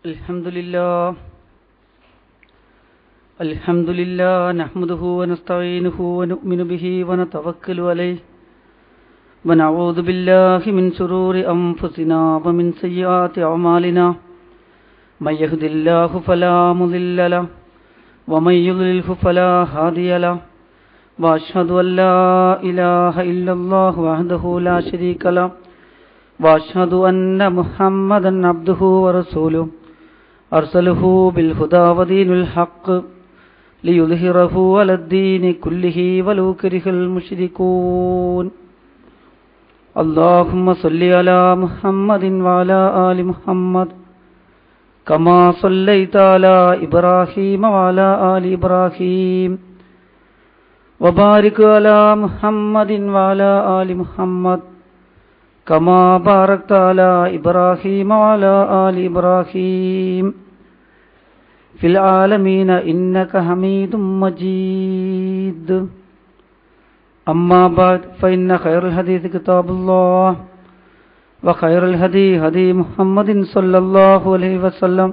الحمد لله نحمده ونستعينه ونؤمن به ونتوكل عليه ونعوذ بالله من شرور أنفسنا ومن سيئات أعمالنا من يهد الله فلا مضل له ومن يضلله فلا هادي له وأشهد أن لا إله إلا الله وحده لا شريك له وأشهد أن محمدا عبده ورسوله أرسله بالهدى ودين الحق ليظهره على الدين كله ولو كره المشركون اللهم صل على محمد وعلى آل محمد كما صليت على إبراهيم وعلى آل إبراهيم وبارك على محمد وعلى آل محمد كما باركت على إبراهيم وعلى آل إبراهيم في العالمين إنك حميد مجيد أما بعد فإن خير الحديث كتاب الله وخير الهدي هدي محمد صلى الله عليه وسلم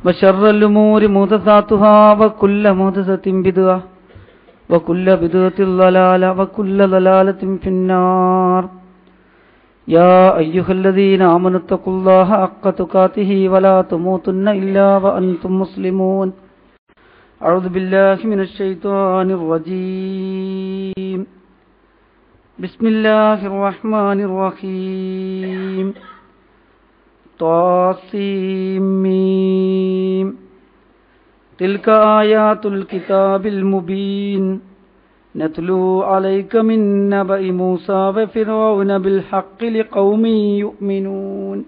وشر الأمور محدثاتها وكل محدثة بدعة وكل بدعة ضلالة وكل ضلالة في النار يا أيها الذين آمنوا اتقوا الله حق تقاته ولا تموتن إلا وأنتم مسلمون أعوذ بالله من الشيطان الرجيم بسم الله الرحمن الرحيم طاسيم تلك آيات الكتاب المبين نتلو عليك من نبأ موسى وفرعون بالحق لقوم يؤمنون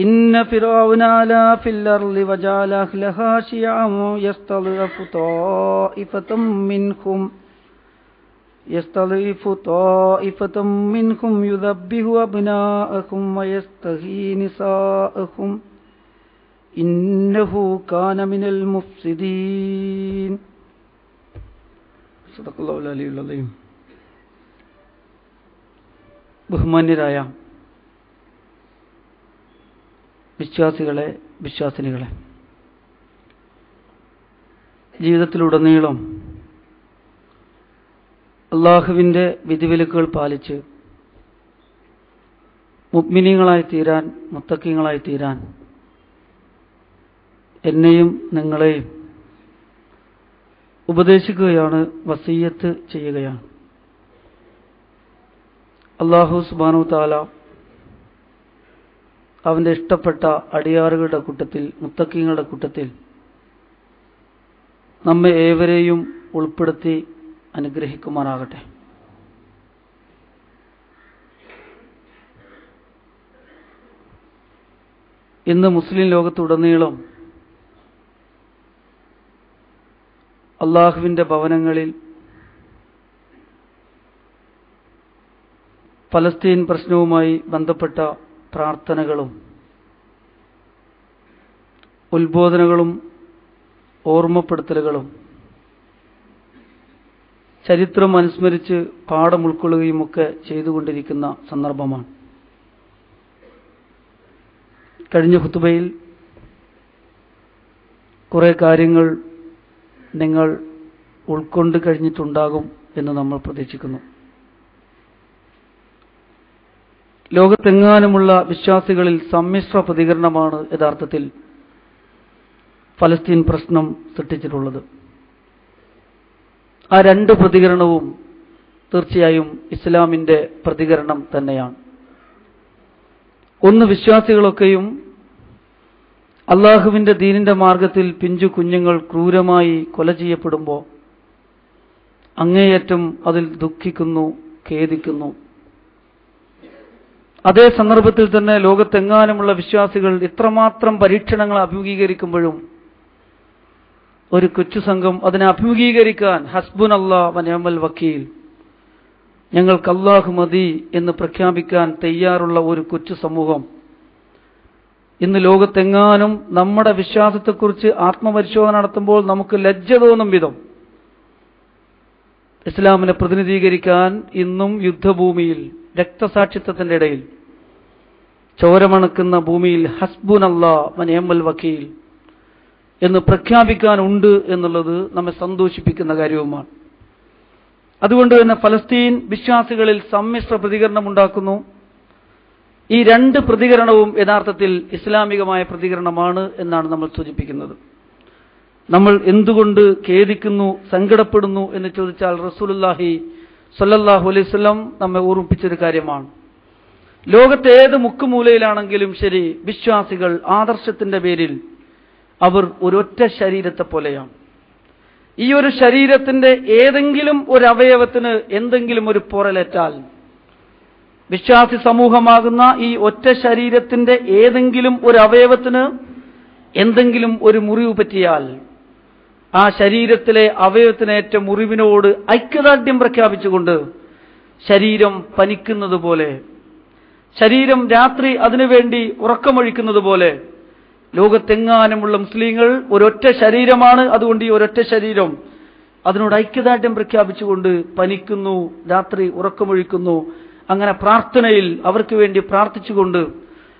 إن فرعون علا في الأرض وجعل أهلها شيعا يستضعف طائفة منهم يذبح أبناءهم ويستحيي نساءهم إنه كان من المفسدين صدق الله العلي العظيم. ബഹുമാന്യരായ വിശ്വാസികളെ, വിശ്വാസിനികളെ, ജീവിതത്തിലുടനീളം അള്ളാഹുവിൻ്റെ വിധിവിലക്കുകൾ പാലിച്ച് മുഅ്മിനീങ്ങളായി തീരാൻ, മുത്തഖീങ്ങളായി തീരാൻ എന്നെയും നിങ്ങളെയും ഉപദേശിക്കുകയാണ്, വസിയ്യത്ത് ചെയ്യുകയാണ്. അല്ലാഹു സുബ്ഹാനഹു തആല അവൻ്റെ ഇഷ്ടപ്പെട്ട അടിയാറുകളുടെ കൂട്ടത്തിൽ, മുത്തഖീങ്ങളുടെ കൂട്ടത്തിൽ നമ്മെ ഏവരെയും ഉൾപ്പെടുത്തി അനുഗ്രഹിക്കുമാറാകട്ടെ. ഇന്ന് മുസ്ലിം ലോകത്തുടനീളം അള്ളാഹുവിൻ്റെ ഭവനങ്ങളിൽ ഫലസ്തീൻ പ്രശ്നവുമായി ബന്ധപ്പെട്ട പ്രാർത്ഥനകളും ഉത്ബോധനങ്ങളും ഓർമ്മപ്പെടുത്തലുകളും ചരിത്രം അനുസ്മരിച്ച് പാഠം ഉൾക്കൊള്ളുകയുമൊക്കെ ചെയ്തുകൊണ്ടിരിക്കുന്ന സന്ദർഭമാണ്. കഴിഞ്ഞ ഖുതുബയിൽ കുറേ കാര്യങ്ങൾ നിങ്ങൾ ഉൾക്കൊണ്ട് കഴിഞ്ഞിട്ടുണ്ടാകും എന്ന് നമ്മൾ പ്രതീക്ഷിക്കുന്നു. ലോകത്തെങ്ങാനുമുള്ള വിശ്വാസികളിൽ സമ്മിശ്ര പ്രതികരണമാണ് യഥാർത്ഥത്തിൽ ഫലസ്തീൻ പ്രശ്നം സൃഷ്ടിച്ചിട്ടുള്ളത്. ആ രണ്ട് പ്രതികരണവും തീർച്ചയായും ഇസ്ലാമിൻ്റെ പ്രതികരണം തന്നെയാണ്. ഒന്ന്, വിശ്വാസികളൊക്കെയും അള്ളാഹുവിൻ്റെ ദീനിൻ്റെ മാർഗത്തിൽ പിഞ്ചു കുഞ്ഞുങ്ങൾ ക്രൂരമായി കൊല ചെയ്യപ്പെടുമ്പോൾ അങ്ങേയറ്റം അതിൽ ദുഃഖിക്കുന്നു, ഖേദിക്കുന്നു. അതേ സന്ദർഭത്തിൽ തന്നെ ലോകത്തെങ്ങാനുമുള്ള വിശ്വാസികൾ ഇത്രമാത്രം പരീക്ഷണങ്ങൾ അഭിമുഖീകരിക്കുമ്പോഴും ഒരു കൊച്ചു സംഘം അതിനെ അഭിമുഖീകരിക്കാൻ ഹസ്ബുനല്ലാഹ് വ നിഅമൽ വക്കീൽ, ഞങ്ങൾക്ക് അല്ലാഹു മതി എന്ന് പ്രഖ്യാപിക്കാൻ തയ്യാറുള്ള ഒരു കൊച്ചു സമൂഹം ഇന്ന് ലോകത്തെങ്ങാനും നമ്മുടെ വിശ്വാസത്തെക്കുറിച്ച് ആത്മപരിശോധന നടത്തുമ്പോൾ നമുക്ക് ലജ്ജ തോന്നും വിധം ഇസ്ലാമിനെ പ്രതിനിധീകരിക്കാൻ ഇന്നും യുദ്ധഭൂമിയിൽ രക്തസാക്ഷിത്വത്തിന്റെ ഇടയിൽ ചോരമണക്കുന്ന ഭൂമിയിൽ ഹസ്ബുനല്ലാ വ നിഅമൽ വക്കീൽ എന്ന് പ്രഖ്യാപിക്കാനുണ്ട് എന്നുള്ളത് നമ്മെ സന്തോഷിപ്പിക്കുന്ന കാര്യവുമാണ്. അതുകൊണ്ട് തന്നെ ഫലസ്തീൻ വിശ്വാസികളിൽ സമ്മിശ്ര പ്രതികരണം ഉണ്ടാക്കുന്നു. ഈ രണ്ട് പ്രതികരണവും യഥാർത്ഥത്തിൽ ഇസ്ലാമികമായ പ്രതികരണമാണ് എന്നാണ് നമ്മൾ സൂചിപ്പിക്കുന്നത്. നമ്മൾ എന്തുകൊണ്ട് ഖേദിക്കുന്നു, സങ്കടപ്പെടുന്നു എന്ന് ചോദിച്ചാൽ റസൂലുള്ളാഹി സ്വല്ലല്ലാഹു അലൈഹി വസല്ലം നമ്മെ ഓർമ്മിപ്പിച്ചൊരു കാര്യമാണ്. ലോകത്തെ ഏത് മുക്കുമൂലയിലാണെങ്കിലും ശരി, വിശ്വാസികൾ ആദർശത്തിന്റെ പേരിൽ അവർ ഒരൊറ്റ ശരീരത്തെ പോലെയാണ്. ഈ ഒരു ശരീരത്തിന്റെ ഏതെങ്കിലും ഒരു അവയവത്തിന് എന്തെങ്കിലും ഒരു പൊറലേറ്റാൽ, വിശ്വാസി സമൂഹമാകുന്ന ഈ ഒറ്റ ശരീരത്തിന്റെ ഏതെങ്കിലും ഒരു അവയവത്തിന് എന്തെങ്കിലും ഒരു മുറിവ് പറ്റിയാൽ, ആ ശരീരത്തിലെ അവയവത്തിനേറ്റ മുറിവിനോട് ഐക്യദാർഢ്യം പ്രഖ്യാപിച്ചുകൊണ്ട് ശരീരം പനിക്കുന്നത് പോലെ, ശരീരം രാത്രി അതിനുവേണ്ടി ഉറക്കമൊഴിക്കുന്നത് പോലെ, ലോകത്തെങ്ങാനുമുള്ള മുസ്ലിങ്ങൾ ഒരൊറ്റ ശരീരമാണ്. അതുകൊണ്ട് ഈ ഒരൊറ്റ ശരീരം അതിനോട് ഐക്യദാർഢ്യം പ്രഖ്യാപിച്ചുകൊണ്ട് പനിക്കുന്നു, രാത്രി ഉറക്കമൊഴിക്കുന്നു. അങ്ങനെ പ്രാർത്ഥനയിൽ അവർക്ക് വേണ്ടി പ്രാർത്ഥിച്ചുകൊണ്ട്,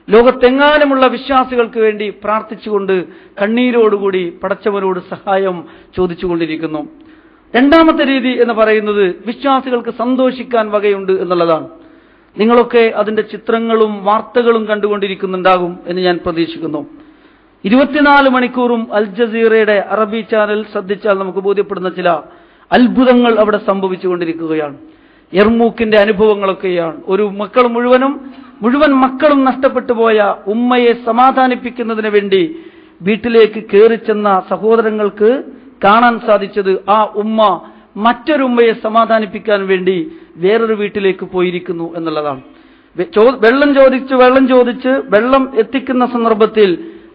ലോകത്തെങ്ങാനുമുള്ള വിശ്വാസികൾക്ക് വേണ്ടി പ്രാർത്ഥിച്ചുകൊണ്ട് കണ്ണീരോടുകൂടി പടച്ചവനോട് സഹായം ചോദിച്ചുകൊണ്ടിരിക്കുന്നു. രണ്ടാമത്തെ രീതി എന്ന് പറയുന്നത് വിശ്വാസികൾക്ക് സന്തോഷിക്കാൻ വകയുണ്ട് എന്നുള്ളതാണ്. നിങ്ങളൊക്കെ അതിന്റെ ചിത്രങ്ങളും വാർത്തകളും കണ്ടുകൊണ്ടിരിക്കുന്നുണ്ടാകും എന്ന് ഞാൻ പ്രതീക്ഷിക്കുന്നു. 24 മണിക്കൂറും അൽ ജസീറയുടെ അറബി ചാനൽ ശ്രദ്ധിച്ചാൽ നമുക്ക് ബോധ്യപ്പെടുന്ന ചില അത്ഭുതങ്ങൾ അവിടെ സംഭവിച്ചുകൊണ്ടിരിക്കുകയാണ്. യർമൂക്കിന്റെ അനുഭവങ്ങളൊക്കെയാണ്. ഒരു മുഴുവൻ മക്കളും നഷ്ടപ്പെട്ടു പോയ ഉമ്മയെ സമാധാനിപ്പിക്കുന്നതിന് വേണ്ടി വീട്ടിലേക്ക് കയറിച്ചെന്ന സഹോദരങ്ങൾക്ക് കാണാൻ സാധിച്ചത് ആ ഉമ്മ മറ്റൊരു ഉമ്മയെ സമാധാനിപ്പിക്കാൻ വേണ്ടി വേറൊരു വീട്ടിലേക്ക് പോയിരിക്കുന്നു എന്നുള്ളതാണ്. വെള്ളം ചോദിച്ച് വെള്ളം എത്തിക്കുന്ന സന്ദർഭത്തിൽ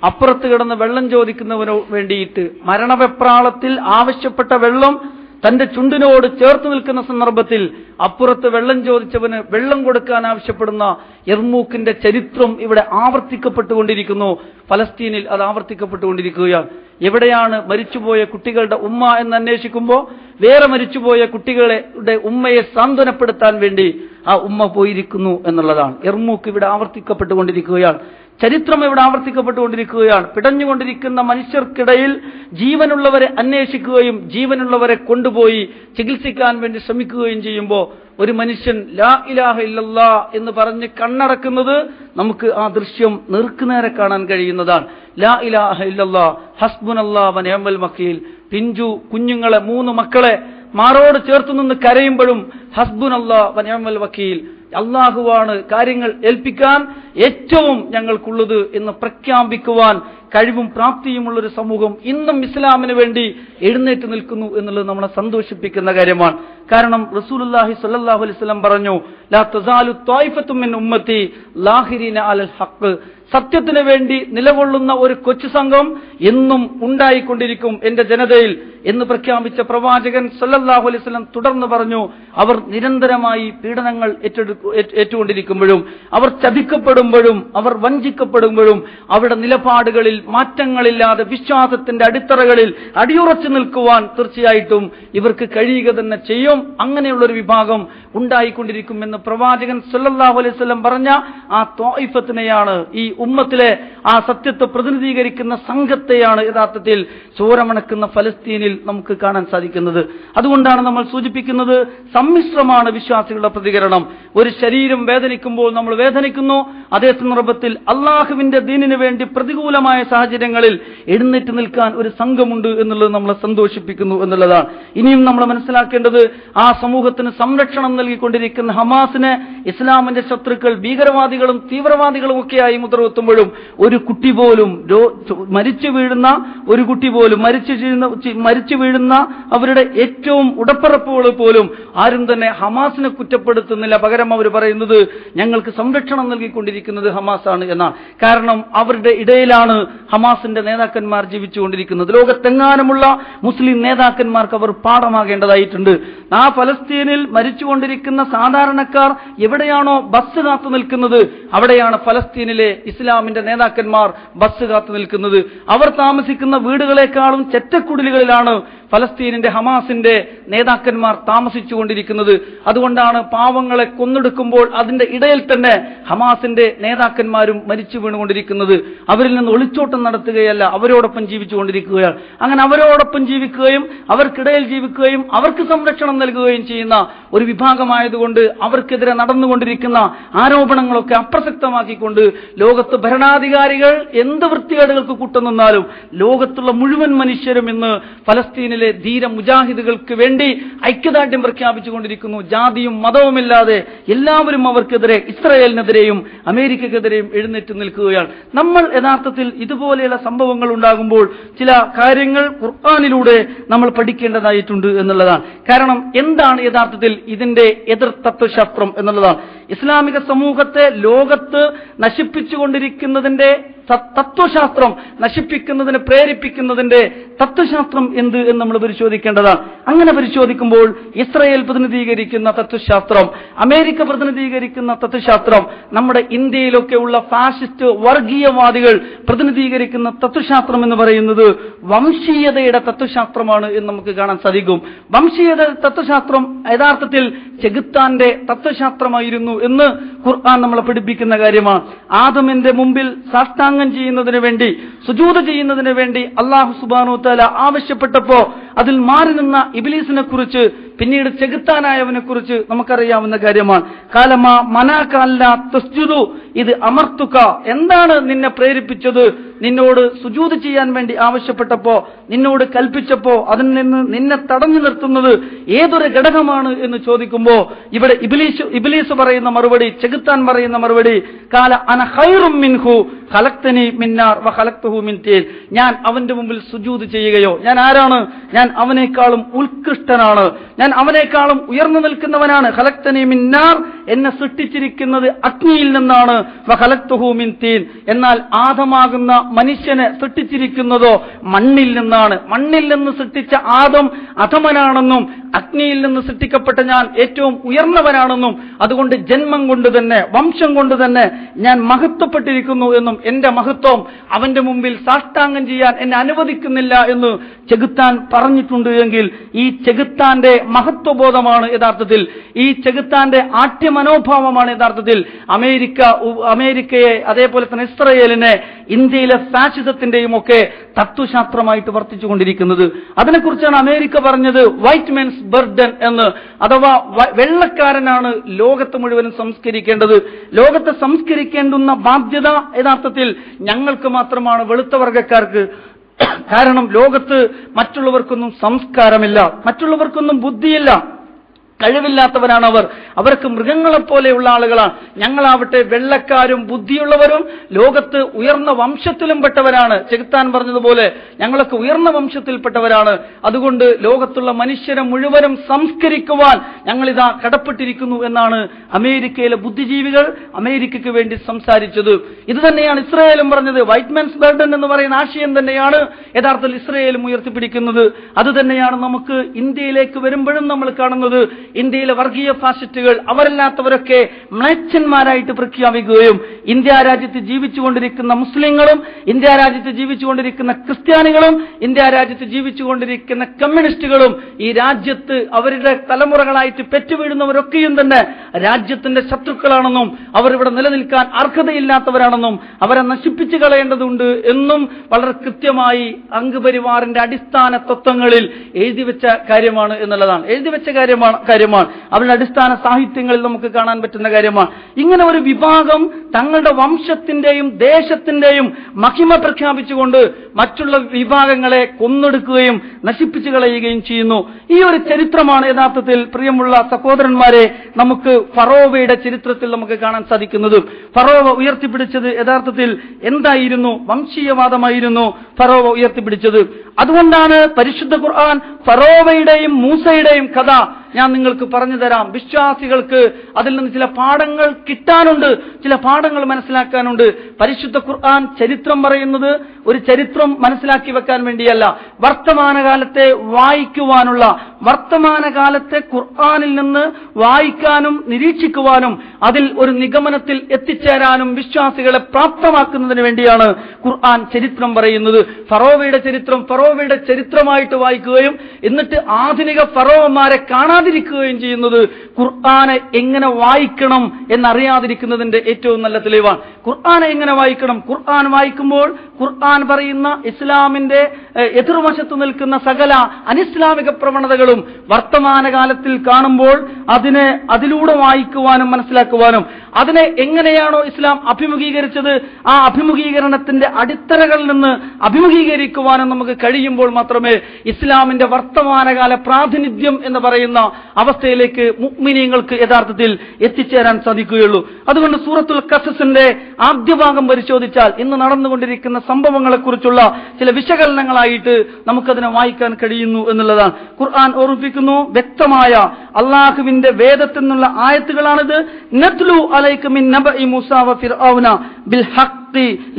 അപ്പുറത്ത് കിടന്ന് വെള്ളം ചോദിക്കുന്നവന് വേണ്ടിയിട്ട് മരണവെപ്രാളത്തിൽ ആവശ്യപ്പെട്ട വെള്ളം തന്റെ ചുണ്ടിനോട് ചേർത്ത് നിൽക്കുന്ന സന്ദർഭത്തിൽ അപ്പുറത്ത് വെള്ളം ചോദിച്ചവന് വെള്ളം കൊടുക്കാൻ ആവശ്യപ്പെടുന്ന യർമൂക്കിന്റെ ചരിത്രം ഇവിടെ ആവർത്തിക്കപ്പെട്ടുകൊണ്ടിരിക്കുന്നു. ഫലസ്തീനിൽ അത് ആവർത്തിക്കപ്പെട്ടുകൊണ്ടിരിക്കുകയാണ്. എവിടെയാണ് മരിച്ചുപോയ കുട്ടികളുടെ ഉമ്മ എന്ന് അന്വേഷിക്കുമ്പോൾ വേറെ മരിച്ചുപോയ കുട്ടികളുടെ ഉമ്മയെ സാന്ത്വനപ്പെടുത്താൻ വേണ്ടി ആ ഉമ്മ പോയിരിക്കുന്നു എന്നുള്ളതാണ്. യർമൂക്ക് ഇവിടെ ആവർത്തിക്കപ്പെട്ടുകൊണ്ടിരിക്കുകയാണ്. ചരിത്രം ഇവിടെ ആവർത്തിക്കപ്പെട്ടുകൊണ്ടിരിക്കുകയാണ്. പിടഞ്ഞുകൊണ്ടിരിക്കുന്ന മനുഷ്യർക്കിടയിൽ ജീവനുള്ളവരെ അന്വേഷിക്കുകയും ജീവനുള്ളവരെ കൊണ്ടുപോയി ചികിത്സിക്കാൻ വേണ്ടി ശ്രമിക്കുകയും ചെയ്യുമ്പോൾ ഒരു മനുഷ്യൻ ലാ ഇലാഹ ഇല്ലല്ലാ എന്ന് പറഞ്ഞ് കണ്ണടക്കുന്നത് നമുക്ക് ആ ദൃശ്യം നേർക്കുനേരെ കാണാൻ കഴിയുന്നതാണ്. ലാ ഇലാഹ ഇല്ലല്ലാ ഹസ്ബുനല്ലാഹ് വ നിഅമൽ വക്കീൽ. പിഞ്ചു കുഞ്ഞുങ്ങളെ 3 മക്കളെ മാറോട് ചേർത്ത് നിന്ന് കരയുമ്പോഴും ഹസ്ബുനല്ലാഹ് വ നിഅമൽ വക്കീൽ, അള്ളാഹുവാണ് കാര്യങ്ങൾ ഏൽപ്പിക്കാൻ ഏറ്റവും ഞങ്ങൾക്കുള്ളത് എന്ന് പ്രഖ്യാപിക്കുവാൻ കഴിവും പ്രാപ്തിയുമുള്ളൊരു സമൂഹം ഇന്നും ഇസ്ലാമിന് വേണ്ടി എഴുന്നേറ്റ് നിൽക്കുന്നു എന്നുള്ളത് നമ്മളെ സന്തോഷിപ്പിക്കുന്ന കാര്യമാണ്. കാരണം റസൂലുള്ളാഹി സ്വല്ലല്ലാഹു അലൈഹി വസല്ലം പറഞ്ഞു, ലാ തസാലു ത്വായിഫത്തും മിൻ ഉമ്മത്തി ലാഹിരീന അലൽ ഹഖ്. സത്യത്തിന് വേണ്ടി നിലകൊള്ളുന്ന ഒരു കൊച്ചു സംഘം എന്നും ഉണ്ടായിക്കൊണ്ടിരിക്കും എന്റെ ജനതയിൽ എന്ന് പ്രഖ്യാപിച്ച പ്രവാചകൻ സല്ലല്ലാഹു അലൈഹി വസല്ലം തുടർന്ന് പറഞ്ഞു, അവർ നിരന്തരമായി പീഡനങ്ങൾ ഏറ്റുകൊണ്ടിരിക്കുമ്പോഴും അവർ ചതിക്കപ്പെടുമ്പോഴും അവർ വഞ്ചിക്കപ്പെടുമ്പോഴും അവരുടെ നിലപാടുകളിൽ മാറ്റങ്ങളില്ലാതെ വിശ്വാസത്തിന്റെ അടിത്തറകളിൽ അടിയുറച്ചു നിൽക്കുവാൻ തീർച്ചയായിട്ടും ഇവർക്ക് കഴിയുക തന്നെ ചെയ്യും. അങ്ങനെയുള്ളൊരു വിഭാഗം ഉണ്ടായിക്കൊണ്ടിരിക്കും എന്ന് പ്രവാചകൻ സല്ലല്ലാഹു അലൈഹി വസല്ലം പറഞ്ഞ ആ ത്വായിഫത്തിനെയാണ്, ഈ ഉമ്മത്തിലെ ആ സത്യത്തെ പ്രതിനിധീകരിക്കുന്ന സംഘത്തെയാണ് യഥാർത്ഥത്തിൽ ചോരമണക്കുന്ന ഫലസ്തീനിൽ നമുക്ക് കാണാൻ സാധിക്കുന്നത്. അതുകൊണ്ടാണ് നമ്മൾ സൂചിപ്പിക്കുന്നത്, സമ്മിശ്രമാണ് വിശ്വാസികളുടെ പ്രതികരണം. ഒരു ശരീരം വേദനിക്കുമ്പോൾ നമ്മൾ വേദനിക്കുന്നു, അതേ സന്ദർഭത്തിൽ അള്ളാഹുവിന്റെ ദീനിന് വേണ്ടി പ്രതികൂലമായ സാഹചര്യങ്ങളിൽ എഴുന്നേറ്റ് നിൽക്കാൻ ഒരു സംഘമുണ്ട് എന്നുള്ളത് നമ്മളെ സന്തോഷിപ്പിക്കുന്നു എന്നുള്ളതാണ്. ഇനിയും നമ്മൾ മനസ്സിലാക്കേണ്ടത്, ആ സമൂഹത്തിന് സംരക്ഷണം നൽകിക്കൊണ്ടിരിക്കുന്ന ഹമാസിനെ ഇസ്ലാമിന്റെ ശത്രുക്കൾ ഭീകരവാദികളും തീവ്രവാദികളും ഒക്കെയായി മുദ്രകുത്തുമ്പോഴും ഒരു കുട്ടി പോലും മരിച്ചു വീഴുന്ന ഒരു കുട്ടി പോലും മരിച്ചു വീഴുന്ന അവരുടെ ഏറ്റവും ഉടപ്പറപ്പുകൾ പോലും ആരും തന്നെ ഹമാസിനെ കുറ്റപ്പെടുത്തുന്നില്ല. പകരം അവർ പറയുന്നത് ഞങ്ങൾക്ക് സംരക്ഷണം നൽകിക്കൊണ്ടിരിക്കുന്നത് ഹമാസാണ് എന്നാണ്. കാരണം അവരുടെ ഇടയിലാണ് ഹമാസിന്റെ നേതാക്കന്മാർ ജീവിച്ചുകൊണ്ടിരിക്കുന്നത്. ലോകത്തെങ്ങാനുമുള്ള മുസ്ലിം നേതാക്കന്മാർക്ക് അവർ പാഠമാകേണ്ടതായിട്ടുണ്ട്. ആ ഫലസ്തീനിൽ മരിച്ചുകൊണ്ടിരിക്കുന്ന സാധാരണക്കാർ എവിടെയാണോ ബസ് കാത്തു നിൽക്കുന്നത് അവിടെയാണ് ഫലസ്തീനിലെ ഇസ്ലാമിന്റെ നേതാക്കന്മാർ ബസ് കാത്തു നിൽക്കുന്നത്. അവർ താമസിക്കുന്ന വീടുകളെക്കാളും ചെറ്റക്കുടിലുകളിലാണ് ഫലസ്തീനിന്റെ ഹമാസിന്റെ നേതാക്കന്മാർ താമസിച്ചുകൊണ്ടിരിക്കുന്നത്. അതുകൊണ്ടാണ് പാവങ്ങളെ കൊന്നൊടുക്കുമ്പോൾ അതിന്റെ ഇടയിൽ തന്നെ ഹമാസിന്റെ നേതാക്കന്മാരും മരിച്ചു വീണുകൊണ്ടിരിക്കുന്നത്. അവരിൽ നിന്ന് ഒളിച്ചോട്ടം നടത്തുകയല്ല, അവരോടൊപ്പം ജീവിച്ചുകൊണ്ടിരിക്കുകയാണ്. അങ്ങനെ അവരോടൊപ്പം ജീവിക്കുകയും അവർക്കിടയിൽ ജീവിക്കുകയും അവർക്ക് സംരക്ഷണം നൽകുകയും ചെയ്യുന്ന ഒരു വിഭാഗമായതുകൊണ്ട് അവർക്കെതിരെ നടന്നുകൊണ്ടിരിക്കുന്ന ആരോപണങ്ങളൊക്കെ അപ്രസക്തമാക്കിക്കൊണ്ട് ലോകത്ത് ഭരണാധികാരികൾ എന്ത് വൃത്തികേടുകൾക്ക് കൂട്ടുനിന്നാലും ലോകത്തുള്ള മുഴുവൻ മനുഷ്യരും ഇന്ന് ഫലസ്തീനിലെ ധീര മുജാഹിദുകൾക്ക് വേണ്ടി ഐക്യദാർഢ്യം പ്രഖ്യാപിച്ചുകൊണ്ടിരിക്കുന്നു. ജാതിയും മതവുമില്ലാതെ എല്ലാവരും അവർക്കെതിരെ, ഇസ്രായേലിനെതിരെയും അമേരിക്കക്കെതിരെയും എഴുന്നേറ്റ് നിൽക്കുകയാണ്. നമ്മൾ യഥാർത്ഥത്തിൽ ഇതുപോലെയുള്ള സംഭവങ്ങൾ ഉണ്ടാകുമ്പോൾ ചില കാര്യങ്ങൾ ഖുർആനിലൂടെ നമ്മൾ പഠിക്കേണ്ടതായിട്ടുണ്ട് എന്നുള്ളതാണ്. കാരണം എന്താണ് യഥാർത്ഥത്തിൽ ഇതിന്റെ എതിർ തത്വശാസ്ത്രം എന്നുള്ളതാണ്. ഇസ്ലാമിക സമൂഹത്തെ ലോകത്ത് നശിപ്പിച്ചുകൊണ്ടിരിക്കുന്നതിന്റെ തത്വശാസ്ത്രം, നശിപ്പിക്കുന്നതിന് പ്രേരിപ്പിക്കുന്നതിന്റെ തത്വശാസ്ത്രം എന്ത് എന്ന് നമ്മൾ പരിശോധിക്കേണ്ടതാണ്. അങ്ങനെ പരിശോധിക്കുമ്പോൾ ഇസ്രായേൽ പ്രതിനിധീകരിക്കുന്ന തത്വശാസ്ത്രം, അമേരിക്ക പ്രതിനിധീകരിക്കുന്ന തത്വശാസ്ത്രം, നമ്മുടെ ഇന്ത്യയിലൊക്കെ ഉള്ള ഫാഷിസ്റ്റ് വർഗീയവാദികൾ പ്രതിനിധീകരിക്കുന്ന തത്വശാസ്ത്രം എന്ന് പറയുന്നത് വംശീയതയുടെ തത്വശാസ്ത്രമാണ് എന്ന് നമുക്ക് കാണാൻ സാധിക്കും. വംശീയത തത്വശാസ്ത്രം യഥാർത്ഥത്തിൽ ചെകുത്താന്റെ തത്വശാസ്ത്രമായിരുന്നു എന്ന് ഖുർആൻ നമ്മളെ പഠിപ്പിക്കുന്ന കാര്യമാണ്. ആദമിന്റെ മുമ്പിൽ സാഷ്ടാംഗം ചെയ്യുന്നതിന് വേണ്ടി, സുജൂദ് ചെയ്യുന്നതിന് വേണ്ടി അല്ലാഹു സുബ്ഹാനഹു വ തആല ആവശ്യപ്പെട്ടപ്പോ അതിൽ മാറി നിന്ന ഇബ്ലീസിനെ കുറിച്ച്, പിന്നീട് ചെകുത്താനായവനെ കുറിച്ച് നമുക്കറിയാവുന്ന കാര്യമാണ്. കാലമാ മനാക അല്ലാ തസ്ജുദു ഇത് അമർത്തുക, എന്താണ് നിന്നെ പ്രേരിപ്പിച്ചത്? നിന്നോട് സുജൂദ് ചെയ്യാൻ വേണ്ടി ആവശ്യപ്പെട്ടപ്പോ, നിന്നോട് കൽപ്പിച്ചപ്പോ അതിൽ നിന്ന് നിന്നെ തടഞ്ഞു നിർത്തുന്നത് ഏതൊരു ഘടകമാണ് എന്ന് ചോദിക്കുമ്പോ ഇവിടെ ഇബ്ലീസ് പറയുന്ന മറുപടി, ചെകുത്താൻ പറയുന്ന മറുപടി, കാല അന ഖൈറും മിൻഹു ഖലഖ്തനി മിൻ നാർ വ ഖലഖ്തഹു മിൻ തീൻ, ഞാൻ അവന്റെ മുമ്പിൽ സുജൂദ് ചെയ്യുകയോ? ഞാൻ ആരാണ്? ഞാൻ അവനേക്കാളും ഉത്കൃഷ്ടനാണ്, ഞാൻ അവനേക്കാളും ഉയർന്നു നിൽക്കുന്നവനാണ്. ഖലഖ്തനി മിൻ നാർ, എന്നെ സൃഷ്ടിച്ചിരിക്കുന്നത് അഗ്നിയിൽ നിന്നാണ്. വ ഖലഖ്തഹു മിൻ തീൻ, എന്നാൽ ആദമാകുന്ന മനുഷ്യനെ സൃഷ്ടിച്ചിരിക്കുന്നതോ മണ്ണിൽ നിന്നാണ്. മണ്ണിൽ നിന്ന് സൃഷ്ടിച്ച ആദം അധമനാണെന്നും അഗ്നിയിൽ നിന്ന് സൃഷ്ടിക്കപ്പെട്ട ഞാൻ ഏറ്റവും ഉയർന്നവനാണെന്നും അതുകൊണ്ട് ജന്മം കൊണ്ട് തന്നെ, വംശം കൊണ്ട് തന്നെ ഞാൻ മഹത്വപ്പെട്ടിരിക്കുന്നു എന്നും എന്റെ മഹത്വം അവന്റെ മുമ്പിൽ സാഷ്ടാംഗം ചെയ്യാൻ എന്നെ അനുവദിക്കുന്നില്ല എന്ന് ചെകുത്താൻ പറഞ്ഞിട്ടുണ്ട് എങ്കിൽ ഈ ചെകുത്താന്റെ മഹത്വബോധമാണ് യഥാർത്ഥത്തിൽ, ഈ ചെകുത്താന്റെ ആഠ്യമനോഭാവമാണ് യഥാർത്ഥത്തിൽ അമേരിക്കയെ അതേപോലെ തന്നെ ഇസ്രായേലിനെ ഇന്ത്യയിലെ ഫാഷിസത്തിന്റെയും ഒക്കെ തത്വശാസ്ത്രമായിട്ട് വർത്തിച്ചുകൊണ്ടിരിക്കുന്നത്. അതിനെക്കുറിച്ചാണ് അമേരിക്ക പറഞ്ഞത് വൈറ്റ് മെൻസ് ബർഡൻ എന്ന്, അഥവാ വെള്ളക്കാരനാണ് ലോകത്ത് മുഴുവനും സംസ്കരിക്കേണ്ടത്. ലോകത്തെ സംസ്കരിക്കേണ്ടുന്ന ബാധ്യത യഥാർത്ഥത്തിൽ ഞങ്ങൾക്ക് മാത്രമാണ്, വെളുത്ത വർഗക്കാർക്ക്. കാരണം ലോകത്ത് മറ്റുള്ളവർക്കൊന്നും സംസ്കാരമില്ല, മറ്റുള്ളവർക്കൊന്നും ബുദ്ധിയില്ല, കഴിവില്ലാത്തവരാണ് അവർ. അവർക്ക് മൃഗങ്ങളെപ്പോലെയുള്ള ആളുകളാണ്. ഞങ്ങളാവട്ടെ വെള്ളക്കാരും ബുദ്ധിയുള്ളവരും ലോകത്ത് ഉയർന്ന വംശത്തിലും പെട്ടവരാണ്. ചെകുത്താൻ പറഞ്ഞതുപോലെ ഞങ്ങളൊക്കെ ഉയർന്ന വംശത്തിൽപ്പെട്ടവരാണ്. അതുകൊണ്ട് ലോകത്തുള്ള മനുഷ്യരെ മുഴുവനും സംസ്കരിക്കുവാൻ ഞങ്ങളിതാ കടപ്പെട്ടിരിക്കുന്നു എന്നാണ് അമേരിക്കയിലെ ബുദ്ധിജീവികൾ അമേരിക്കയ്ക്ക് വേണ്ടി സംസാരിച്ചത്. ഇത് തന്നെയാണ് ഇസ്രായേലും പറഞ്ഞത്. വൈറ്റ് മെൻസ് ബർഡൻ എന്ന് പറയുന്ന ആശയം തന്നെയാണ് യഥാർത്ഥത്തിൽ ഇസ്രായേലും ഉയർത്തിപ്പിടിക്കുന്നത്. അത് തന്നെയാണ് നമുക്ക് ഇന്ത്യയിലേക്ക് വരുമ്പോഴും നമ്മൾ കാണുന്നത്. ഇന്ത്യയിലെ വർഗീയ ഫാസിസ്റ്റുകൾ അവരല്ലാത്തവരൊക്കെ മ്ലേച്ഛന്മാരായിട്ട് പ്രഖ്യാപിക്കുകയും ഇന്ത്യ രാജ്യത്ത് ജീവിച്ചുകൊണ്ടിരിക്കുന്ന മുസ്ലിങ്ങളും ഇന്ത്യ രാജ്യത്ത് ജീവിച്ചുകൊണ്ടിരിക്കുന്ന ക്രിസ്ത്യാനികളും ഇന്ത്യ രാജ്യത്ത് ജീവിച്ചുകൊണ്ടിരിക്കുന്ന കമ്മ്യൂണിസ്റ്റുകളും ഈ രാജ്യത്ത് അവരുടെ തലമുറകളായിട്ട് പെറ്റുവീഴുന്നവരൊക്കെയും തന്നെ രാജ്യത്തിന്റെ ശത്രുക്കളാണെന്നും അവർ ഇവിടെ നിലനിൽക്കാൻ അർഹതയില്ലാത്തവരാണെന്നും അവരെ നശിപ്പിച്ചു കളയേണ്ടതുണ്ട് എന്നും വളരെ കൃത്യമായി അംഗപരിവാറിന്റെ അടിസ്ഥാന തത്വങ്ങളിൽ എഴുതിവെച്ച കാര്യമാണ് എന്നുള്ളതാണ്. എഴുതിവെച്ച കാര്യമാണ് അവരുടെ അടിസ്ഥാന സാഹിത്യങ്ങളിൽ നമുക്ക് കാണാൻ പറ്റുന്ന കാര്യമാണ്. ഇങ്ങനെ ഒരു വിഭാഗം തങ്ങളുടെ വംശത്തിന്റെയും ദേശത്തിന്റെയും മഹിമ പ്രഖ്യാപിച്ചുകൊണ്ട് മറ്റുള്ള വിഭാഗങ്ങളെ കൊന്നൊടുക്കുകയും നശിപ്പിച്ചു കളയുകയും ചെയ്യുന്നു. ഈ ഒരു ചരിത്രമാണ് യഥാർത്ഥത്തിൽ പ്രിയമുള്ള സഹോദരന്മാരെ നമുക്ക് ഫറോവയുടെ ചരിത്രത്തിൽ നമുക്ക് കാണാൻ സാധിക്കുന്നത്. ഫറോവ ഉയർത്തിപ്പിടിച്ചത് യഥാർത്ഥത്തിൽ എന്തായിരുന്നു? വംശീയവാദമായിരുന്നു ഫറോവ ഉയർത്തിപ്പിടിച്ചത്. അതുകൊണ്ടാണ് പരിശുദ്ധ ഖുർആൻ ഫറോവയുടെയും മൂസയുടെയും കഥ ഞാൻ നിങ്ങൾക്ക് പറഞ്ഞു തരാം. വിശ്വാസികൾക്ക് അതിൽ നിന്ന് ചില പാഠങ്ങൾ കിട്ടാനുണ്ട്, ചില പാഠങ്ങൾ മനസ്സിലാക്കാനുണ്ട്. പരിശുദ്ധ ഖുർആൻ ചരിത്രം പറയുന്നത് ഒരു ചരിത്രം മനസ്സിലാക്കി വെക്കാൻ വേണ്ടിയല്ല, വർത്തമാനകാലത്തെ വായിക്കുവാനുള്ള, വർത്തമാനകാലത്തെ ഖുർആനിൽ നിന്ന് വായിക്കാനും നിരീക്ഷിക്കുവാനും അതിൽ ഒരു നിഗമനത്തിൽ എത്തിച്ചേരാനും വിശ്വാസികളെ പ്രാപ്തമാക്കുന്നതിന് വേണ്ടിയാണ് ഖുർആൻ ചരിത്രം പറയുന്നത്. ഫറോവയുടെ ചരിത്രം ഫറോവയുടെ ചരിത്രമായിട്ട് വായിക്കുകയും എന്നിട്ട് ആധുനിക ഫറോവന്മാരെ കാണാതിരിക്കുകയും ചെയ്യുന്നത് ഖുർആനെ എങ്ങനെ വായിക്കണം എന്നറിയാതിരിക്കുന്നതിന്റെ ഏറ്റവും നല്ല തെളിവാണ്. ഖുർആനെ എങ്ങനെ വായിക്കണം? ഖുർആൻ വായിക്കുമ്പോൾ ഖുർആൻ പറയുന്ന ഇസ്ലാമിന്റെ എതിർവശത്ത് നിൽക്കുന്ന സകല അനിസ്ലാമിക പ്രവണതകളും വർത്തമാനകാലത്തിൽ കാണുമ്പോൾ അതിലൂടെ വായിക്കുവാനും മനസ്സിലാക്കുവാനും അതിനെ എങ്ങനെയാണോ ഇസ്ലാം അഭിമുഖീകരിച്ചത് ആ അഭിമുഖീകരണത്തിന്റെ അടിത്തറകളിൽ നിന്ന് അഭിമുഖീകരിക്കുവാനും നമുക്ക് കഴിയുമ്പോൾ മാത്രമേ ഇസ്ലാമിന്റെ വർത്തമാനകാല പ്രാതിനിധ്യം എന്ന് പറയുന്ന അവസ്ഥയിലേക്ക് മുഅ്മിനീങ്ങൾക്ക് യഥാർത്ഥത്തിൽ എത്തിച്ചേരാൻ സാധിക്കുകയുള്ളൂ. അതുകൊണ്ട് സൂറത്തുൽ ഖസസിന്റെ ആദ്യ ഭാഗം പരിശോധിച്ചാൽ ഇന്ന് നടന്നുകൊണ്ടിരിക്കുന്ന സംഭവങ്ങളെക്കുറിച്ചുള്ള ചില വിശകലനങ്ങളായിട്ട് നമുക്കതിനെ വായിക്കാൻ കഴിയുന്നു എന്നുള്ളതാണ്. ഖുർആൻ ഓർമ്മിപ്പിക്കുന്നു, വ്യക്തമായ അള്ളാഹുവിന്റെ വേദത്തിൽ നിന്നുള്ള ആയത്തുകളാണിത്. നത്ലു അലൈക മിൻ നബഇ മൂസാ വ ഫിർഔന ബിൽ ഹഖ്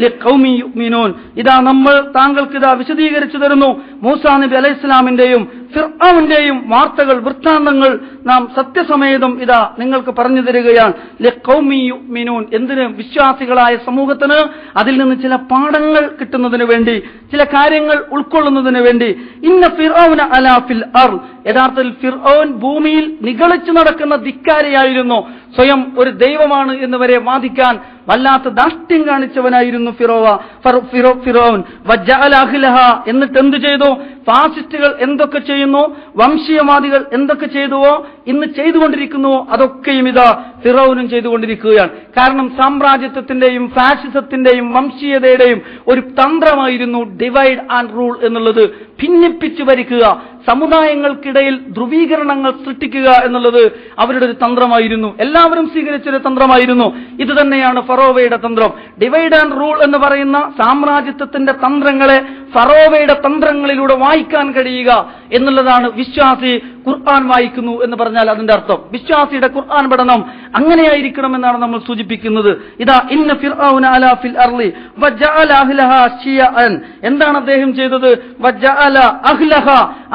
ലിഖൗമി യുഅ്മിനൂൻ. ഇതാ നമ്മൾ താങ്കൾക്ക് ഇതാ വിശദീകരിച്ചു തരുന്നു മൂസാ നബി അലൈഹിസ്സലാമിന്റെയും ഫിർഔന്റെയും വാർത്തകൾ, വൃത്താന്തങ്ങൾ നാം സത്യസമേതം ഇതാ നിങ്ങൾക്ക് പറഞ്ഞു തരികയാണ്. ലിഖൗമി യുഅ്മിനൂൻ, എന്തിന്? വിശ്വാസികളായ സമൂഹത്തിന് അതിൽ നിന്ന് ചില പാഠങ്ങൾ കിട്ടുന്നതിന് വേണ്ടി, ചില കാര്യങ്ങൾ ഉൾക്കൊള്ളുന്നതിന് വേണ്ടി. ഇന്ന ഫിർഔന അലാ ഫിൽ അർള്, യഥാർത്ഥത്തിൽ ഫിർഔൻ ഭൂമിയിൽ നിഗളിച്ചു നടക്കുന്ന ധിക്കാരിയായിരുന്നു. സ്വയം ഒരു ദൈവമാണ് എന്ന് വരെ വാദിക്കാൻ വല്ലാത്ത ധാർഷ്ട്യം കാണിച്ചവനായിരുന്നു ഫിറഔൻ. വജഅല അഹ്ലഹ, എന്നിട്ട് എന്ത് ചെയ്തു? ഫാസിസ്റ്റുകൾ എന്തൊക്കെ ചെയ്യുന്നു, വംശീയവാദികൾ എന്തൊക്കെ ചെയ്തുവോ, ഇന്ന് ചെയ്തുകൊണ്ടിരിക്കുന്നുവോ അതൊക്കെയും ഇതാ ഫിറഔനും ചെയ്തുകൊണ്ടിരിക്കുകയാണ്. കാരണം സാമ്രാജ്യത്വത്തിന്റെയും ഫാഷിസത്തിന്റെയും വംശീയതയുടെയും ഒരു തന്ത്രമായിരുന്നു ഡിവൈഡ് ആൻഡ് റൂൾ എന്നുള്ളത്. ഭിന്നിപ്പിച്ചു ഭരിക്കുക, സമുദായങ്ങൾക്കിടയിൽ ധ്രുവീകരണങ്ങൾ സൃഷ്ടിക്കുക എന്നുള്ളത് അവരുടെ ഒരു തന്ത്രമായിരുന്നു. എല്ലാവരും സ്വീകരിച്ചൊരു തന്ത്രമായിരുന്നു. ഇത് തന്നെയാണ് ഫറോവയുടെ തന്ത്രം. ഡിവൈഡ് ആൻഡ് റൂൾ എന്ന് പറയുന്ന സാമ്രാജ്യത്വത്തിന്റെ തന്ത്രങ്ങളെ ഫറോവയുടെ തന്ത്രങ്ങളിലൂടെ വായിക്കാൻ കഴിയുക എന്നുള്ളതാണ് വിശ്വാസി ഖുർആൻ വായിക്കുന്നു എന്ന് പറഞ്ഞാൽ അതിന്റെ അർത്ഥം. വിശ്വാസിയുടെ ഖുർആൻ പഠനം അങ്ങനെയായിരിക്കണം എന്നാണ് നമ്മൾ സൂചിപ്പിക്കുന്നത്. ഇതാ ഇന്ന ഫിർഔന അലാ ഫിൽ അർളി വജഅല അഹ്ലഹാ ശിയഅൻ, എന്താണ് അദ്ദേഹം ചെയ്തത്? വജഅല അഹ്ലഹ,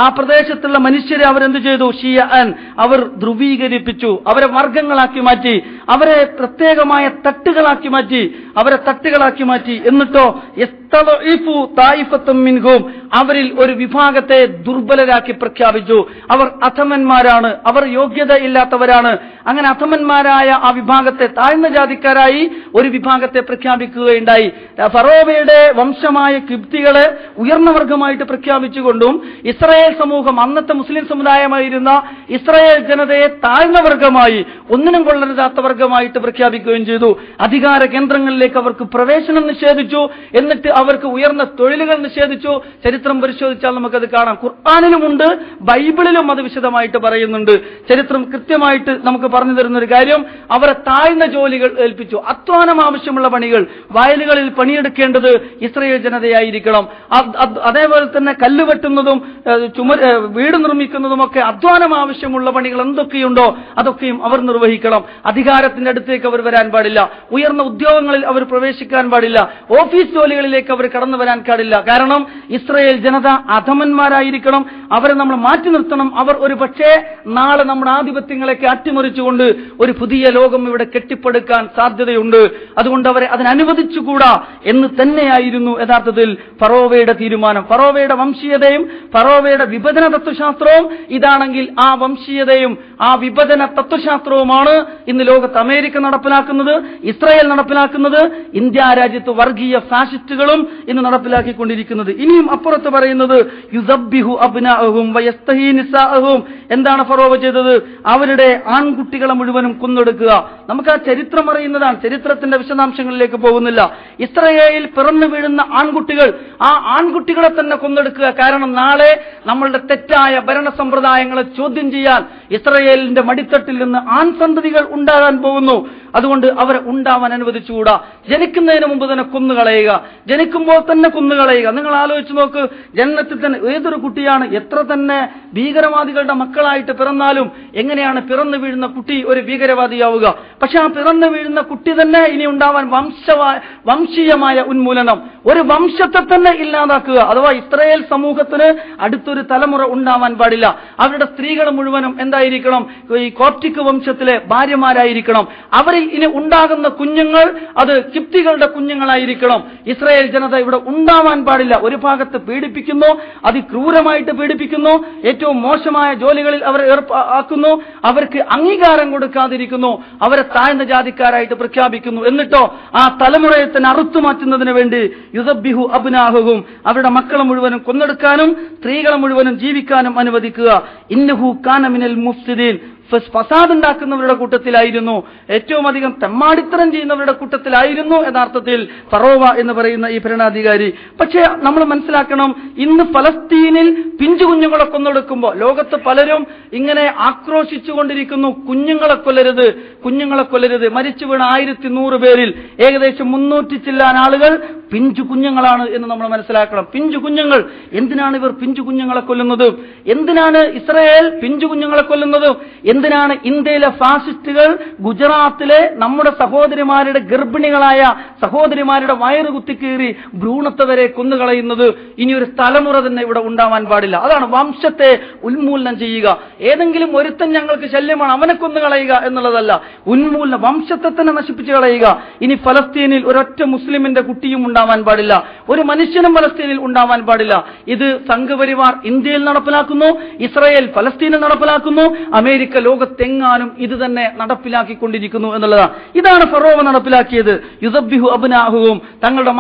ആ പ്രദേശത്തുള്ള മനുഷ്യരെ അവരെന്ത് ചെയ്തു? ശിയഅൻ, അവർ ധ്രുവീകരിപ്പിച്ചു, അവരെ വർഗങ്ങളാക്കി മാറ്റി, അവരെ പ്രത്യേകമായ തട്ടുകളാക്കി മാറ്റി. എന്നിട്ടോ യസ്തദഇഫു തായിഫത്തും മിൻഹും, അവരിൽ ഒരു വിഭാഗത്തെ ദുർബലരാക്കി പ്രഖ്യാപിച്ചു. അവർ അധമന്മാരാണ്, അവർ യോഗ്യതയില്ലാത്തവരാണ്. അങ്ങനെ അധമന്മാരായ ആ വിഭാഗത്തെ, താഴ്ന്ന ജാതിക്കാരായി ഒരു വിഭാഗത്തെ പ്രഖ്യാപിക്കുകയുണ്ടായി. ഫറോവയുടെ വംശമായ കിബ്തികളെ ഉയർന്ന വർഗമായിട്ട് പ്രഖ്യാപിച്ചുകൊണ്ടും ഇസ്രായേൽ സമൂഹം, അന്നത്തെ മുസ്ലിം സമുദായമായിരുന്ന ഇസ്രായേൽ ജനതയെ താഴ്ന്ന വർഗമായി, ഒന്നിനും കൊള്ളരുതാത്ത വർഗമായിട്ട് പ്രഖ്യാപിക്കുകയും ചെയ്തു. അധികാര കേന്ദ്രങ്ങളിലേക്ക് അവർക്ക് പ്രവേശനം നിഷേധിച്ചു. എന്നിട്ട് അവർക്ക് ഉയർന്ന തൊഴിലുകൾ നിഷേധിച്ചു. ചരിത്രം പരിശോധിച്ചാൽ നമുക്കത് കാണാം. ഖുർആനിലുമുണ്ട്, ബൈബിളിലും അത് വിശദമായിട്ട് പറയുന്നുണ്ട്. ചരിത്രം കൃത്യമായിട്ട് നമുക്ക് പറഞ്ഞു തരുന്ന ഒരു കാര്യം, അവരെ താഴ്ന്ന ജോലികൾ ഏൽപ്പിച്ചു. അധ്വാനം ആവശ്യമുള്ള പണികൾ, വയലുകളിൽ പണിയെടുക്കേണ്ടത് ഇസ്രായേൽ ജനതയായിരിക്കണം. അതേപോലെ തന്നെ കല്ല് വെട്ടുന്നതും വീട് നിർമ്മിക്കുന്നതുമൊക്കെ അധ്വാനം ആവശ്യമുള്ള പണികൾ എന്തൊക്കെയുണ്ടോ അതൊക്കെയും അവർ നിർവഹിക്കണം. അധികാരത്തിന്റെ അടുത്തേക്ക് അവർ വരാൻ പാടില്ല. ഉയർന്ന ഉദ്യോഗങ്ങളിൽ അവർ പ്രവേശിക്കാൻ പാടില്ല. ഓഫീസ് ജോലികളിലേക്ക് അവർ കടന്നു വരാൻ പാടില്ല. കാരണം ഇസ്രായേൽ ജനത അധമന്മാരായിരിക്കണം. അവരെ നമ്മൾ മാറ്റി നിർത്തണം. അവർ ഒരു പക്ഷേ നാളെ നമ്മുടെ ആധിപത്യങ്ങളൊക്കെ അട്ടിമറിച്ചുകൊണ്ട് ഒരു പുതിയ ലോകം ഇവിടെ കെട്ടിപ്പടുക്കാൻ സാധ്യതയുണ്ട്. അതുകൊണ്ട് അവരെ അതിനനുവദിച്ചുകൂടാ എന്ന് തന്നെയായിരുന്നു യഥാർത്ഥത്തിൽ ഫറോവയുടെ തീരുമാനം. ഫറോവയുടെ വംശീയതയും ഫറോവയുടെ വിഭജന തത്വശാസ്ത്രവും ഇതാണെങ്കിൽ, ആ വംശീയതയും ആ വിഭജന തത്വശാസ്ത്രവുമാണ് ഇന്ന് ലോകത്ത് അമേരിക്ക നടപ്പിലാക്കുന്നത്, ഇസ്രായേൽ നടപ്പിലാക്കുന്നത്, ഇന്ത്യ രാജ്യത്ത് വർഗീയ ഫാഷിസ്റ്റുകളും ഇന്ന് നടപ്പിലാക്കിക്കൊണ്ടിരിക്കുന്നത്. ഇനിയും അപ്പുറത്ത് പറയുന്നത് യുസബ്ബിഹു അബ്നാഅഹും വയസ്തഹീ നിസാഅഹും, എന്താണ് ഫറോവ ചെയ്തത്? അവരുടെ ആൺകുട്ടികളെ മുഴുവനും കൊന്നൊടുക്കുക. നമുക്ക് ആ ചരിത്രം അറിയുന്നതാണ്, ചരിത്രത്തിന്റെ വിശദാംശങ്ങളിലേക്ക് പോകുന്നില്ല. ഇസ്രായേലിൽ പിറന്നു വീഴുന്ന ആൺകുട്ടികൾ, ആ ആൺകുട്ടികളെ തന്നെ കൊന്നൊടുക്കുക. കാരണം നാളെ നമ്മളുടെ തെറ്റായ ഭരണ സമ്പ്രദായങ്ങളെ ചോദ്യം ചെയ്യാൻ ഇസ്രായേലിന്റെ മടിത്തട്ടിൽ നിന്ന് ആൺസന്തതികൾ ഉണ്ടാകാൻ പോകുന്നു. അതുകൊണ്ട് അവരെ ഉണ്ടാവാൻ അനുവദിച്ചുകൂടാ. ജനിക്കുന്നതിന് മുമ്പ് തന്നെ കൊന്നുകളയുക. ജനിക്കുമ്പോൾ തന്നെ കൊന്നുകളയുക. നിങ്ങൾ ആലോചിച്ച് നോക്ക്, ജന്നത്തിൽ തന്നെ ഏതൊരു കുട്ടിയാണ് എത്ര തന്നെ ഭീകരവാദികളുടെ മക്കളായിട്ട് പിറന്നാലും എങ്ങനെയാണ് പിറന്നു വീഴുന്ന കുട്ടി ഒരു ഭീകരവാദിയാവുക? പക്ഷെ ആ പിറന്നു വീഴുന്ന കുട്ടി തന്നെ ഇനി ഉണ്ടാവാൻ വംശീയമായ ഉന്മൂലനം, ഒരു വംശത്തെ തന്നെ ഇല്ലാതാക്കുക. അഥവാ ഇസ്രായേൽ സമൂഹത്തിന് അടുത്തൊരു തലമുറ ഉണ്ടാവാൻ പാടില്ല. അവരുടെ സ്ത്രീകൾ മുഴുവനും എന്തായിരിക്കണം? ഈ കോപ്റ്റിക് വംശത്തിലെ ഭാര്യമാരായിരിക്കണം. അവരിൽ ഇനി ഉണ്ടാകുന്ന കുഞ്ഞുങ്ങൾ അത് കിപ്തികളുടെ കുഞ്ഞുങ്ങളായിരിക്കണം. ഇസ്രായേൽ ജനത ഇവിടെ ഉണ്ടാവാൻ പാടില്ല. ഒരു ഭാഗത്ത് പീഡിപ്പിക്കുന്നു, അതിക്രൂരമായിട്ട് പീഡിപ്പിക്കുന്നു, ഏറ്റവും മോശമായ ജോലികളിൽ അവരെ ആക്കുന്നു, അവർക്ക് അംഗീകാരം കൊടുക്കാതിരിക്കുന്നു, അവരെ താഴ്ന്ന ജാതിക്കാരായിട്ട് പ്രഖ്യാപിക്കുന്നു. എന്നിട്ടോ ആ തലമുറയെ തന്നെ അറുത്തുമാറ്റുന്നതിന് വേണ്ടി യുസബ്ബിഹു അബ്നാഹുഹും, അവരുടെ മക്കളെ മുഴുവനും കൊന്നെടുക്കാനും സ്ത്രീകളെ മുഴുവനും ജീവിക്കാനും അനുവദിക്കുക. ഇന്നഹു കാന മിനൽ മുഫ്സിദീൻ, ഫസാദ് ഉണ്ടാക്കുന്നവരുടെ കൂട്ടത്തിലായിരുന്നു, ഏറ്റവും അധികം തെമ്മാടിത്തരം ചെയ്യുന്നവരുടെ കൂട്ടത്തിലായിരുന്നു യഥാർത്ഥത്തിൽ ഫറോവ എന്ന് പറയുന്ന ഈ ഭരണാധികാരി. പക്ഷേ നമ്മൾ മനസ്സിലാക്കണം, ഇന്ന് ഫലസ്തീനിൽ പിഞ്ചു കുഞ്ഞുങ്ങളെ കൊന്നെടുക്കുമ്പോൾ ലോകത്ത് പലരും ഇങ്ങനെ ആക്രോശിച്ചുകൊണ്ടിരിക്കുന്നു, കുഞ്ഞുങ്ങളെ കൊല്ലരുത്, കുഞ്ഞുങ്ങളെ കൊല്ലരുത്. മരിച്ചു വീണ 1100 പേരിൽ ഏകദേശം 300 ചില്ലാൻ ആളുകൾ പിഞ്ചു കുഞ്ഞുങ്ങളാണ് എന്ന് നമ്മൾ മനസ്സിലാക്കണം. പിഞ്ചു കുഞ്ഞുങ്ങൾ. എന്തിനാണ് ഇവർ പിഞ്ചു കുഞ്ഞുങ്ങളെ കൊല്ലുന്നത്? എന്തിനാണ് ഇസ്രായേൽ പിഞ്ചു കുഞ്ഞുങ്ങളെ കൊല്ലുന്നത്? എന്തിനാണ് ഇന്ത്യയിലെ ഫാസിസ്റ്റുകൾ ഗുജറാത്തിലെ നമ്മുടെ സഹോദരിമാരുടെ ഗർഭിണികളായ സഹോദരിമാരുടെ വയറ് കുത്തിക്കീറി ഭ്രൂണത്തെ വരെ കൊന്നുകളയുന്നത്? ഇനിയൊരു തലമുറ തന്നെ ഇവിടെ ഉണ്ടാവാൻ പാടില്ല. അതാണ് വംശത്തെ ഉന്മൂലനം ചെയ്യുക. ഏതെങ്കിലും ഒരുത്തൻ ഞങ്ങൾക്ക് ശല്യമാണ്, അവനെ കൊന്നുകളയുക എന്നുള്ളതല്ല. ഉന്മൂലനം, വംശത്തെ തന്നെ നശിപ്പിച്ചു കളയുക. ഇനി ഫലസ്തീനിൽ ഒരൊറ്റ മുസ്ലിമിന്റെ കുട്ടിയും ഉണ്ടാവാൻ പാടില്ല, ഒരു മനുഷ്യനും ഫലസ്തീനിൽ ഉണ്ടാവാൻ പാടില്ല. ഇത് സംഘപരിവാർ ഇന്ത്യയിൽ നടപ്പിലാക്കുന്നു, ഇസ്രായേൽ ഫലസ്തീനിൽ നടപ്പിലാക്കുന്നു, അമേരിക്ക ലോകത്തെങ്ങാനും ഇത് തന്നെ നടപ്പിലാക്കിക്കൊണ്ടിരിക്കുന്നു എന്നുള്ളതാണ്. ഇതാണ് ഫറോവ നടപ്പിലാക്കിയത്. യുസബ്ബിഹു അബ്നാഹുഹും, തങ്ങളുടെ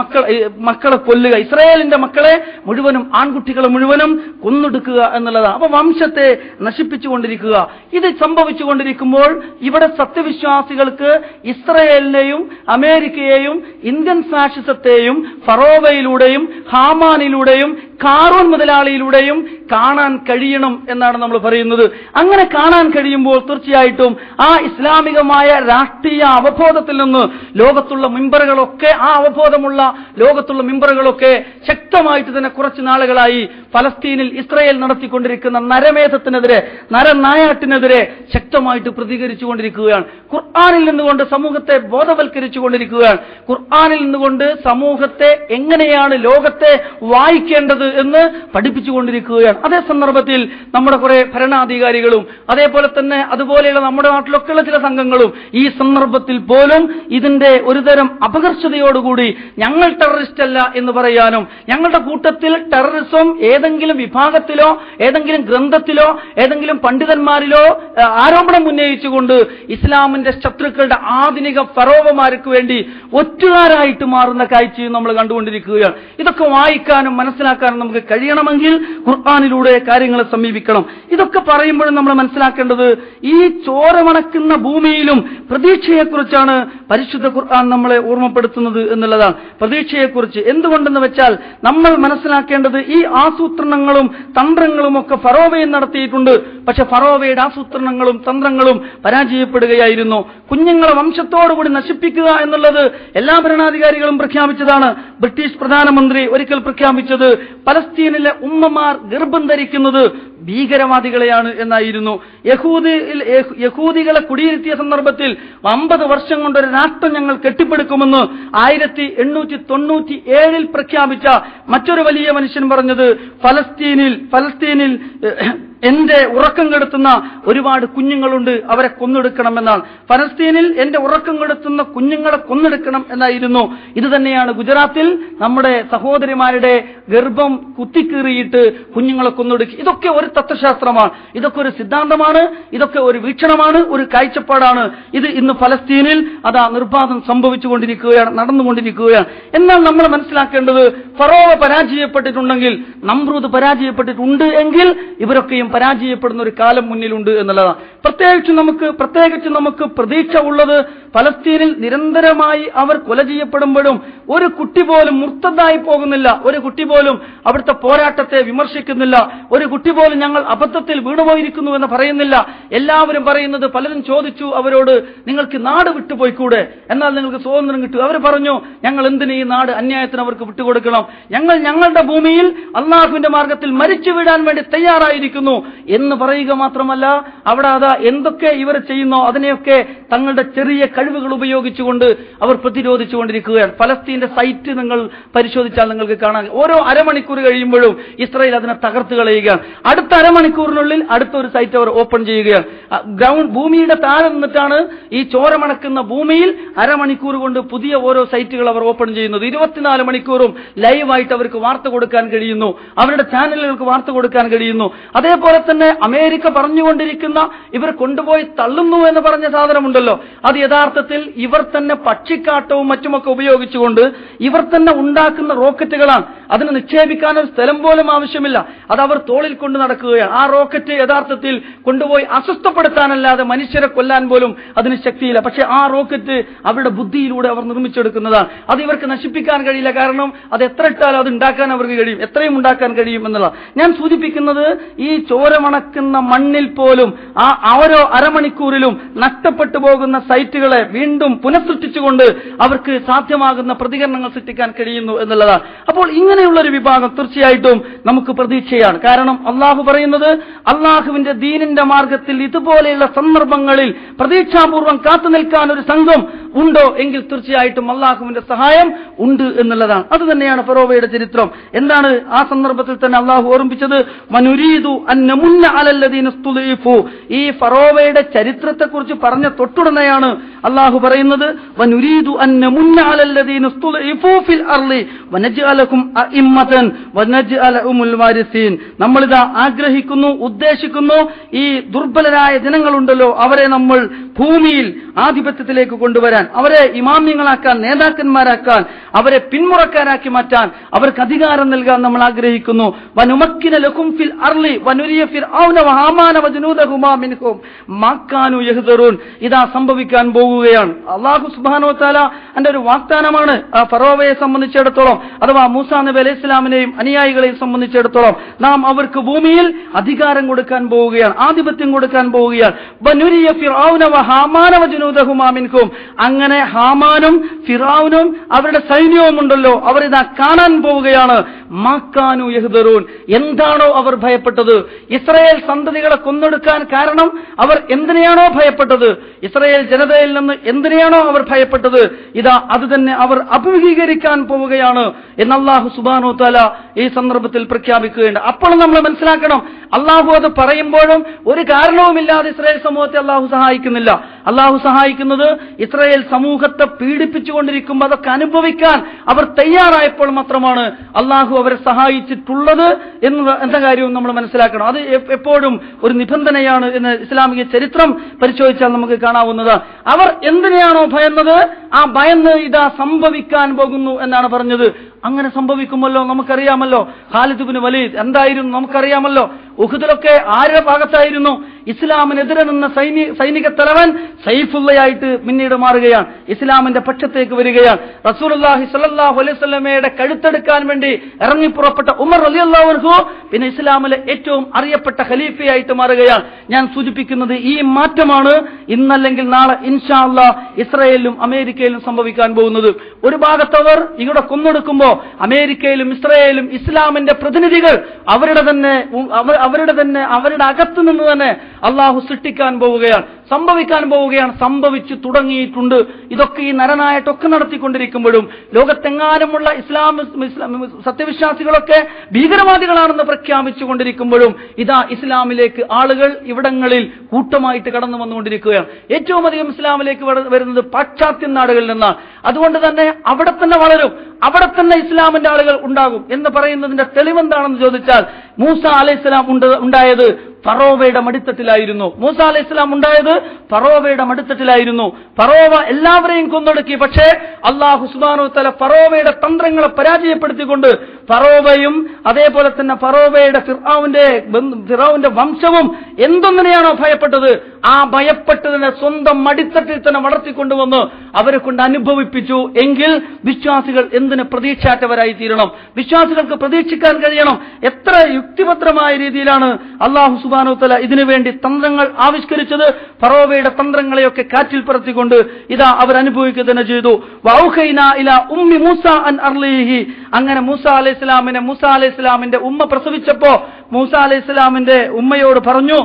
മക്കളെ കൊല്ലുക, ഇസ്രായേലിന്റെ മക്കളെ മുഴുവനും ആൺകുട്ടികളെ മുഴുവനും കൊന്നൊടുക്കുക എന്നുള്ളതാണ്. അപ്പൊ വംശത്തെ നശിപ്പിച്ചുകൊണ്ടിരിക്കുക. ഇത് സംഭവിച്ചുകൊണ്ടിരിക്കുമ്പോൾ ഇവിടെ സത്യവിശ്വാസികൾക്ക് ഇസ്രായേലിനെയും അമേരിക്കയെയും ഇന്ത്യൻ ഫാഷിസത്തെയും ഫറോവയിലൂടെയും ഹാമാനിലൂടെയും കാറൂൻ മുതലാളിയിലൂടെയും കാണാൻ കഴിയണം എന്നാണ് നമ്മൾ പറയുന്നത്. അങ്ങനെ കാണാൻ കഴിയുമ്പോൾ തീർച്ചയായിട്ടും ആ ഇസ്ലാമികമായ രാഷ്ട്രീയ അവബോധത്തിൽ നിന്ന് ലോകത്തുള്ള മിമ്പറുകളൊക്കെ, ആ അവബോധമുള്ള ലോകത്തുള്ള മിമ്പറുകളൊക്കെ ശക്തമായിട്ട് തന്നെ കുറച്ചു നാളുകളായി ഫലസ്തീനിൽ ഇസ്രായേൽ നടത്തിക്കൊണ്ടിരിക്കുന്ന നരമേധത്തിനെതിരെ, നരനായാട്ടിനെതിരെ ശക്തമായിട്ട് പ്രതികരിച്ചുകൊണ്ടിരിക്കുകയാണ്. ഖുർആനിൽ നിന്നുകൊണ്ട് സമൂഹത്തെ ബോധവൽക്കരിച്ചുകൊണ്ടിരിക്കുകയാണ്. ഖുർആനിൽ നിന്നുകൊണ്ട് സമൂഹത്തെ എങ്ങനെയാണ് ലോകത്തെ വായിക്കേണ്ടത് എന്ന് പഠിപ്പിച്ചുകൊണ്ടിരിക്കുകയാണ്. അതേ സന്ദർഭത്തിൽ നമ്മുടെ കുറെ ഭരണാധികാരികളും അതേപോലെ തന്നെ അതുപോലെയുള്ള നമ്മുടെ നാട്ടിലൊക്കെയുള്ള ചില സംഘങ്ങളും ഈ സന്ദർഭത്തിൽ പോലും ഇതിന്റെ ഒരുതരം അപകർഷതയോടുകൂടി ഞങ്ങൾ ടെററിസ്റ്റ് അല്ല എന്ന് പറയാനും, ഞങ്ങളുടെ കൂട്ടത്തിൽ ടെററിസം ഏതെങ്കിലും വിഭാഗത്തിലോ ഏതെങ്കിലും ഗ്രന്ഥത്തിലോ ഏതെങ്കിലും പണ്ഡിതന്മാരിലോ ആരോപണം ഉന്നയിച്ചുകൊണ്ട് ഇസ്ലാമിന്റെ ശത്രുക്കളുടെ ആധുനിക ഫറോവമാർക്ക് വേണ്ടി ഒറ്റുകാരായിട്ട് മാറുന്ന കാഴ്ചയും നമ്മൾ കണ്ടുകൊണ്ടിരിക്കുകയാണ്. ഇതൊക്കെ വായിക്കാനും മനസ്സിലാക്കാനും നമുക്ക് കഴിയണമെങ്കിൽ ഖുർആനിലൂടെ കാര്യങ്ങളെ സമീപിക്കണം. ഇതൊക്കെ പറയുമ്പോഴും നമ്മൾ മനസ്സിലാക്കേണ്ടത് ഈ ചോരമണക്കുന്ന ഭൂമിയിലും പ്രതീക്ഷയെക്കുറിച്ചാണ് പരിശുദ്ധ ഖുർആൻ നമ്മളെ ഓർമ്മപ്പെടുത്തുന്നത് എന്നുള്ളതാണ്. പ്രതീക്ഷയെക്കുറിച്ച്. എന്തുകൊണ്ടെന്ന് വെച്ചാൽ നമ്മൾ മനസ്സിലാക്കേണ്ടത് ഈ ആസൂത്രണങ്ങളും തന്ത്രങ്ങളും ഒക്കെ ഫറോവയിൽ നടത്തിയിട്ടുണ്ട്. പക്ഷെ ഫറോവയുടെ ആസൂത്രണങ്ങളും തന്ത്രങ്ങളും പരാജയപ്പെടുകയായിരുന്നു. കുഞ്ഞുങ്ങളെ വംശത്തോടുകൂടി നശിപ്പിക്കുക എന്നുള്ളത് എല്ലാ ഭരണാധികാരികളും പ്രഖ്യാപിച്ചതാണ്. ബ്രിട്ടീഷ് പ്രധാനമന്ത്രി ഒരിക്കൽ പ്രഖ്യാപിച്ചത് പലസ്തീനിലെ ഉമ്മമാർ ഗർഭം ധരിക്കുന്നത് ഭീകരവാദികളെയാണ് എന്നായിരുന്നു. യഹൂദികളെ കുടിയിരുത്തിയ സന്ദർഭത്തിൽ 50 വർഷം കൊണ്ടൊരു രാഷ്ട്രം ഞങ്ങൾ കെട്ടിപ്പടുക്കുമെന്ന് 1897 പ്രഖ്യാപിച്ച മറ്റൊരു വലിയ മനുഷ്യൻ പറഞ്ഞത് ഫലസ്തീനിൽ എന്റെ ഉറക്കം കെടുത്തുന്ന ഒരുപാട് കുഞ്ഞുങ്ങളുണ്ട്, അവരെ കൊന്നെടുക്കണമെന്നാണ്. ഫലസ്തീനിൽ എന്റെ ഉറക്കം കെടുത്തുന്ന കുഞ്ഞുങ്ങളെ കൊന്നെടുക്കണം എന്നായിരുന്നു. ഇത് തന്നെയാണ് ഗുജറാത്തിൽ നമ്മുടെ സഹോദരിമാരുടെ ഗർഭം കുത്തിക്കീറിയിട്ട് കുഞ്ഞുങ്ങളെ കൊന്നെടുക്കി. ഇതൊക്കെ ഒരു തത്വശാസ്ത്രമാണ്, ഇതൊക്കെ ഒരു സിദ്ധാന്തമാണ്, ഇതൊക്കെ ഒരു വീക്ഷണമാണ്, ഒരു കാഴ്ചപ്പാടാണ്. ഇത് ഇന്ന് ഫലസ്തീനിൽ അതാ നിർബാധം സംഭവിച്ചുകൊണ്ടിരിക്കുകയാണ്, നടന്നുകൊണ്ടിരിക്കുകയാണ്. എന്നാൽ നമ്മൾ മനസ്സിലാക്കേണ്ടത് ഫറോവ പരാജയപ്പെട്ടിട്ടുണ്ടെങ്കിൽ, നമ്രൂദ് പരാജയപ്പെട്ടിട്ടുണ്ട് എങ്കിൽ ഇവരൊക്കെയും പരാജയപ്പെടുന്ന ഒരു കാലം മുന്നിലുണ്ട് എന്നുള്ളതാണ്. പ്രത്യേകിച്ച് നമുക്ക് പ്രതീക്ഷ ഉള്ളത് പലസ്തീനിൽ നിരന്തരമായി അവർ കൊല ചെയ്യപ്പെടുമ്പോഴും ഒരു കുട്ടി പോലും മുർത്തദായി പോകുന്നില്ല, ഒരു കുട്ടി പോലും അവിടുത്തെ പോരാട്ടത്തെ വിമർശിക്കുന്നില്ല, ഒരു കുട്ടി പോലും ഞങ്ങൾ അബദ്ധത്തിൽ വീണുപോയിരിക്കുന്നു എന്ന് പറയുന്നില്ല. എല്ലാവരും പറയുന്നത്, പലരും ചോദിച്ചു അവരോട്, നിങ്ങൾക്ക് നാട് വിട്ടുപോയിക്കൂടെ, എന്നാൽ നിങ്ങൾക്ക് സ്വാതന്ത്ര്യം കിട്ടും. അവർ പറഞ്ഞു, ഞങ്ങൾ എന്തിന് ഈ നാട് അന്യായത്തിന് അവർക്ക് വിട്ടുകൊടുക്കണം, ഞങ്ങൾ ഞങ്ങളുടെ ഭൂമിയിൽ അള്ളാഹുവിന്റെ മാർഗത്തിൽ മരിച്ചു വീഴാൻ വേണ്ടി തയ്യാറായിരിക്കുന്നു എന്ന് പറയുക മാത്രമല്ല, അവിടെ അതാ എന്തൊക്കെ ഇവർ ചെയ്യുന്നോ അതിനെയൊക്കെ തങ്ങളുടെ ചെറിയ കഴിവുകൾ ഉപയോഗിച്ചുകൊണ്ട് അവർ പ്രതിരോധിച്ചുകൊണ്ടിരിക്കുകയാണ്. ഫലസ്തീന്റെ സൈറ്റ് നിങ്ങൾ പരിശോധിച്ചാൽ നിങ്ങൾക്ക് കാണാൻ, ഓരോ അരമണിക്കൂർ കഴിയുമ്പോഴും ഇസ്രായേൽ അതിനെ തകർത്ത് കളയുകയാണ്. അടുത്ത അരമണിക്കൂറിനുള്ളിൽ അടുത്തൊരു സൈറ്റ് അവർ ഓപ്പൺ ചെയ്യുകയാണ്. ഭൂമിയുടെ താഴെ നിന്നിട്ടാണ് ഈ ചോരമണക്കുന്ന ഭൂമിയിൽ അരമണിക്കൂർ കൊണ്ട് പുതിയ ഓരോ സൈറ്റുകൾ അവർ ഓപ്പൺ ചെയ്യുന്നത്. 24 മണിക്കൂറും ലൈവായിട്ട് അവർക്ക് വാർത്ത കൊടുക്കാൻ കഴിയുന്നു, അവരുടെ ചാനലുകൾക്ക് വാർത്ത കൊടുക്കാൻ കഴിയുന്നു. അതേപോലെ തന്നെ അമേരിക്ക പറഞ്ഞുകൊണ്ടിരിക്കുന്ന ഇവർ കൊണ്ടുപോയി തള്ളുന്നു എന്ന് പറഞ്ഞ സാധനമുണ്ടല്ലോ, അത് യഥാർത്ഥത്തിൽ ഇവർ തന്നെ പക്ഷിക്കാട്ടവും മറ്റുമൊക്കെ ഉപയോഗിച്ചുകൊണ്ട് ഇവർ തന്നെ ഉണ്ടാക്കുന്ന റോക്കറ്റുകളാണ്. അതിന് നിക്ഷേപിക്കാൻ ഒരു സ്ഥലം പോലും ആവശ്യമില്ല, അത് അവർ തോളിൽ കൊണ്ട് നടക്കുകയാണ്. ആ റോക്കറ്റ് യഥാർത്ഥത്തിൽ കൊണ്ടുപോയി അസ്വസ്ഥപ്പെടുത്താനല്ലാതെ മനുഷ്യരെ കൊല്ലാൻ പോലും അതിന് ശക്തിയില്ല. പക്ഷെ ആ റോക്കറ്റ് അവരുടെ ബുദ്ധിയിലൂടെ അവർ നിർമ്മിച്ചെടുക്കുന്നതാണ്. അത് ഇവർക്ക് നശിപ്പിക്കാൻ കഴിയില്ല, കാരണം അത് എത്ര ഇട്ടാലും അത് ഉണ്ടാക്കാൻ അവർക്ക് കഴിയും, എത്രയും ഉണ്ടാക്കാൻ കഴിയും എന്നുള്ളത്. ഞാൻ സൂചിപ്പിക്കുന്നത്, ഈ ചോരമണക്കുന്ന മണ്ണിൽ പോലും ആ ഓരോ അരമണിക്കൂറിലും നഷ്ടപ്പെട്ടു പോകുന്ന സൈറ്റുകളെ വീണ്ടും പുനഃസൃഷ്ടിച്ചുകൊണ്ട് അവർക്ക് സാധ്യമാകുന്ന പ്രതികരണങ്ങൾ സൃഷ്ടിക്കാൻ കഴിയുന്നു എന്നുള്ളതാണ്. അപ്പോൾ ഇങ്ങനെയുള്ള ഒരു വിഭാഗം തീർച്ചയായിട്ടും നമുക്ക് പ്രതീക്ഷയാണ്. കാരണം അള്ളാഹു പറയുന്നത്, അള്ളാഹുവിന്റെ ദീനിന്റെ മാർഗത്തിൽ ഇതുപോലെയുള്ള സന്ദർഭങ്ങളിൽ പ്രതീക്ഷാപൂർവ്വം കാത്തു നിൽക്കാൻ ഒരു സംഘം ഉണ്ടോ എങ്കിൽ തീർച്ചയായിട്ടും അള്ളാഹുവിന്റെ സഹായം ഉണ്ട് എന്നുള്ളതാണ്. അത് തന്നെയാണ് ഫറോവയുടെ ചരിത്രം. എന്താണ് ആ സന്ദർഭത്തിൽ തന്നെ അള്ളാഹു ഓർമ്മിപ്പിച്ചത്? വനുരീദു അൻ നമുന്ന അലല്ലദീന സ്തുദീഫു. ഈ ഫറോവയുടെ ചരിത്രത്തെക്കുറിച്ച് പറഞ്ഞ തൊട്ടുടനെയാണ് അള്ളാഹു പറയുന്നത്, വനുരീദു അൻ നമുന്ന അലല്ലദീന സ്തുദീഫു ഫിൽ അർളി വനജ്അലകും അഇമ്മതൻ വനജ്അലഹുമുൽ വാരിസീൻ. നമ്മളിതാ ആഗ്രഹിക്കുന്നു, ഉദ്ദേശിക്കുന്നു, ഈ ദുർബലരായ ജനങ്ങളുണ്ടല്ലോ അവരെ നമ്മൾ ഭൂമിയിൽ ആധിപത്യത്തിലേക്ക് കൊണ്ടുവരാൻ, അവരെ ഇമാമ്യങ്ങളാക്കാൻ, നേതാക്കന്മാരാക്കാൻ, അവരെ പിന്മുറക്കാരാക്കി മാറ്റാൻ, അവർക്ക് അധികാരം നൽകാൻ നമ്മൾ ആഗ്രഹിക്കുന്നു. വനുമക്കിന ലഹും ഫിൽ അർളി വനുരിയ ഫിർഔന വഹാമാന വജനൂദഹുമാ മിൻഹും മാ കാനൂ യഹ്ദറൂൻ. ഇതാ സംഭവിക്കാൻ പോകുകയാണ്. അല്ലാഹു സുബ്ഹാനഹു വ തആല അതിന്റെ ഒരു വാഗ്ദാനമാണ് ആ ഫറോവയെ സംബന്ധിച്ചിടത്തോളം, അഥവാ മൂസാ നബി അലൈഹി ഇസ്ലാമിനെയും അനുയായികളെയും സംബന്ധിച്ചിടത്തോളം. നാം അവർക്ക് ഭൂമിയിൽ അധികാരം കൊടുക്കാൻ പോവുകയാണ്, ആധിപത്യം കൊടുക്കാൻ പോവുകയാണ്. വനുരിയ ഫിർഔന വഹാമാന വജനൂദഹുമാ മിൻഹും. അങ്ങനെ ഹാമാനും ഫിർഔനും അവരുടെ സൈന്യവും ഉണ്ടല്ലോ, അവരിതാ കാണാൻ പോവുകയാണ്. മാ കാനൂ യഹ്ദറൂൻ. എന്താണോ അവർ ഭയപ്പെട്ടത്, ഇസ്രായേൽ സന്തതികളെ കൊന്നൊടുക്കാൻ കാരണം അവർ എന്തിനെയാണോ ഭയപ്പെട്ടത്, ഇസ്രായേൽ ജനതയിൽ നിന്ന് എന്തിനെയാണോ അവർ ഭയപ്പെട്ടത്, ഇതാ അത് തന്നെ അവർ അഭിമുഖീകരിക്കാൻ പോവുകയാണ് എന്ന് അല്ലാഹു സുബ്ഹാനഹു വ തആല ഈ സന്ദർഭത്തിൽ പ്രഖ്യാപിക്കുകയുണ്ട്. അപ്പോൾ നമ്മൾ മനസ്സിലാക്കണം, അല്ലാഹു അത് പറയുമ്പോഴും ഒരു കാരണവുമില്ലാതെ ഇസ്രായേൽ സമൂഹത്തെ അല്ലാഹു സഹായിക്കുന്നില്ല. അല്ലാഹു സഹായിക്കുന്നത് ഇസ്രായേൽ സമൂഹത്തെ പീഡിപ്പിച്ചുകൊണ്ടിരിക്കുമ്പോൾ അതൊക്കെ അനുഭവിക്കാൻ അവർ തയ്യാറായപ്പോൾ മാത്രമാണ് അല്ലാഹു അവരെ സഹായിച്ചിട്ടുള്ളത് എന്ന കാര്യവും നമ്മൾ മനസ്സിലാക്കണം. അത് എപ്പോഴും ഒരു നിബന്ധനയാണ് എന്ന് ഇസ്ലാമിക ചരിത്രം പരിശോധിച്ചാൽ നമുക്ക് കാണാവുന്നതാണ്. അവർ എന്തിനെയാണോ ഭയന്നത്, ആ ഭയന്ന് ഇതാ സംഭവിക്കാൻ പോകുന്നു എന്നാണ് പറഞ്ഞത്. അങ്ങനെ സംഭവിക്കുമല്ലോ, നമുക്കറിയാമല്ലോ. ഖാലിദ് ഇബ്നു വലീദ് എന്തായിരുന്നു നമുക്കറിയാമല്ലോ. ഉഹുദിലൊക്കെ ആരുടെ ഭാഗത്തായിരുന്നു? ഇസ്ലാമിനെതിരെ നിന്ന സൈനിക തലവൻ സൈഫുള്ളയായിട്ട് പിന്നീട് മാറുകയാണ്, ഇസ്ലാമിന്റെ പക്ഷത്തേക്ക് വരികയാണ്. റസൂലുള്ളാഹി സ്വല്ലല്ലാഹു അലൈഹി വസല്ലമയുടെ കഴുത്തെടുക്കാൻ വേണ്ടി ഇറങ്ങി പുറപ്പെട്ട ഉമർ റളിയല്ലാഹു അൻഹു പിന്നെ ഇസ്ലാമിലെ ഏറ്റവും അറിയപ്പെട്ട ഖലീഫയായിട്ട് മാറുകയാണ്. ഞാൻ സൂചിപ്പിക്കുന്നത് ഈ മാറ്റമാണ് ഇന്നല്ലെങ്കിൽ നാളെ ഇൻഷാ അല്ലാഹ് ഇസ്രായേലിലും അമേരിക്കയിലും സംഭവിക്കാൻ പോകുന്നത്. ഒരു ഭാഗത്തവർ ഇവിടെ കൊന്നൊടുക്കുമ്പോൾ അമേരിക്കയിലും ഇസ്രായേലും ഇസ്ലാമിന്റെ പ്രതിനിധികൾ അവരുടെ അകത്തു നിന്ന് തന്നെ അള്ളാഹു സൃഷ്ടിക്കാൻ പോവുകയാണ്, സംഭവിക്കാൻ പോവുകയാണ്, സംഭവിച്ചു തുടങ്ങിയിട്ടുണ്ട്. ഇതൊക്കെ ഈ നരനായിട്ടൊക്കെ നടത്തിക്കൊണ്ടിരിക്കുമ്പോഴും ലോകത്തെങ്ങാനുമുള്ള സത്യവിശ്വാസികളൊക്കെ ഭീകരവാദികളാണെന്ന് പ്രഖ്യാപിച്ചു കൊണ്ടിരിക്കുമ്പോഴും ഇതാ ഇസ്ലാമിലേക്ക് ആളുകൾ ഇവിടങ്ങളിൽ കൂട്ടമായിട്ട് കടന്നു വന്നുകൊണ്ടിരിക്കുകയാണ്. ഏറ്റവും അധികം ഇസ്ലാമിലേക്ക് വരുന്നത് പാശ്ചാത്യ നാടുകളിൽ നിന്നാണ്. അതുകൊണ്ട് തന്നെ അവിടെ തന്നെ വളരും, അവിടെ തന്നെ ഇസ്ലാമിന്റെ ആളുകൾ ഉണ്ടാകും എന്ന് പറയുന്നതിന്റെ തെളിവെന്താണെന്ന് ചോദിച്ചാൽ, മൂസ അലൈഹിസ്സലാം ഉണ്ടായത് ഫറോവയുടെ മടിത്തട്ടിലായിരുന്നു. മൂസ അലൈഹിസ്സലാം ഉണ്ടായത് ഫറോവയുടെ മടിത്തട്ടിലായിരുന്നു. ഫറോവ എല്ലാവരെയും കൊന്നൊടുക്കി. പക്ഷേ അല്ലാഹു സുബ്ഹാനഹു വ തആല ഫറോവയുടെ തന്ത്രങ്ങളെ പരാജയപ്പെടുത്തിക്കൊണ്ട് ഫറോവയും അതേപോലെ തന്നെ ഫറോവയുടെ ഫിർഔന്റെ വംശവും എന്തൊന്നിനെയാണോ ഭയപ്പെട്ടത് ആ ഭയപ്പെട്ടതിനെ സ്വന്തം മടിത്തട്ടിൽ തന്നെ വളർത്തിക്കൊണ്ടുവന്ന് അവരെ കൊണ്ട് അനുഭവിപ്പിച്ചു എങ്കിൽ വിശ്വാസികൾ എന്തിന് പ്രതീക്ഷാറ്റവരായി തീരണം? വിശ്വാസികൾക്ക് പ്രതീക്ഷിക്കാൻ കഴിയണം. എത്ര യുക്തിഭദ്രമായ രീതിയിലാണ് അല്ലാഹു സുബ്ഹാനഹു വ തആല ഇതിനുവേണ്ടി തന്ത്രങ്ങൾ ആവിഷ്കരിച്ചത്. ഫറോവയുടെ തന്ത്രങ്ങളെയൊക്കെ കാറ്റിൽ പറത്തിക്കൊണ്ട് ഇതാ അവർ അനുഭവിക്കുക തന്നെ ചെയ്തു. വഔഖൈനാ ഇലാ ഉമ്മി മൂസ അൻ അർളിഹി, അങ്ങനെ മൂസ അലൈഹിസ്സലാമിന്റെ ഉമ്മ പ്രസവിച്ചപ്പോ മൂസ അലൈഹിസ്സലാമിന്റെ ഉമ്മയോട് പറഞ്ഞു,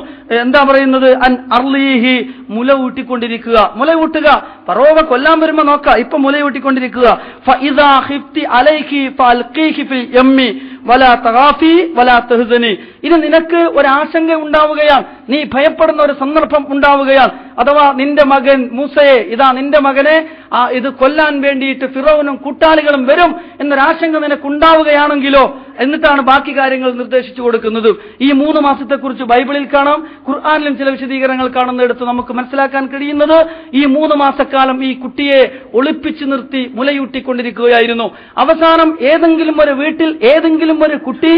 എന്താ പറയുന്നത്? അൻ അർളിഹി, മുല ഊട്ടിക്കൊണ്ടിരിക്കുക. മുല ഊട്ടുക, ഫറോവ കൊല്ലാൻ വരുമ്പോ നോക്ക, ഇപ്പൊ മുല ഊട്ടിക്കൊണ്ടിരിക്കുക. ഫഇദാ ഖിഫ്തി അലൈഹി ഫഅൽഖീഹി ഫിൽ യമ്മി വലാ തഖാഫി വലാ തഹ്സനി. ഇനി നിനക്ക് ഒരാശങ്ക ഉണ്ടാവുകയാണ്, നീ ഭയപ്പെടുന്ന ഒരു സന്ദർഭം ഉണ്ടാവുകയാണ്. അഥവാ നിന്റെ മകൻ മൂസയെ, ഇതാ നിന്റെ മകനെ ഇത് കൊല്ലാൻ വേണ്ടിയിട്ട് ഫിറൗനും കൂട്ടാളികളും വരും എന്നൊരാശങ്ക നിനക്കുണ്ടാവുകയാണെങ്കിലോ, എന്നിട്ടാണ് ബാക്കി കാര്യങ്ങൾ നിർദ്ദേശിച്ചു കൊടുക്കുന്നത്. ഈ 3 മാസത്തെക്കുറിച്ച് ബൈബിളിൽ കാണാം, ഖുർആനിലും ചില വിശദീകരണങ്ങൾ കാണുന്നിടത്ത് നമുക്ക് മനസ്സിലാക്കാൻ കഴിയുന്നത് ഈ 3 മാസക്കാലം ഈ കുട്ടിയെ ഒളിപ്പിച്ചു നിർത്തി മുലയൂട്ടിക്കൊണ്ടിരിക്കുകയായിരുന്നു. അവസാനം ഏതെങ്കിലും ഒരു വീട്ടിൽ ഏതെങ്കിലും ഒരു കുട്ടി,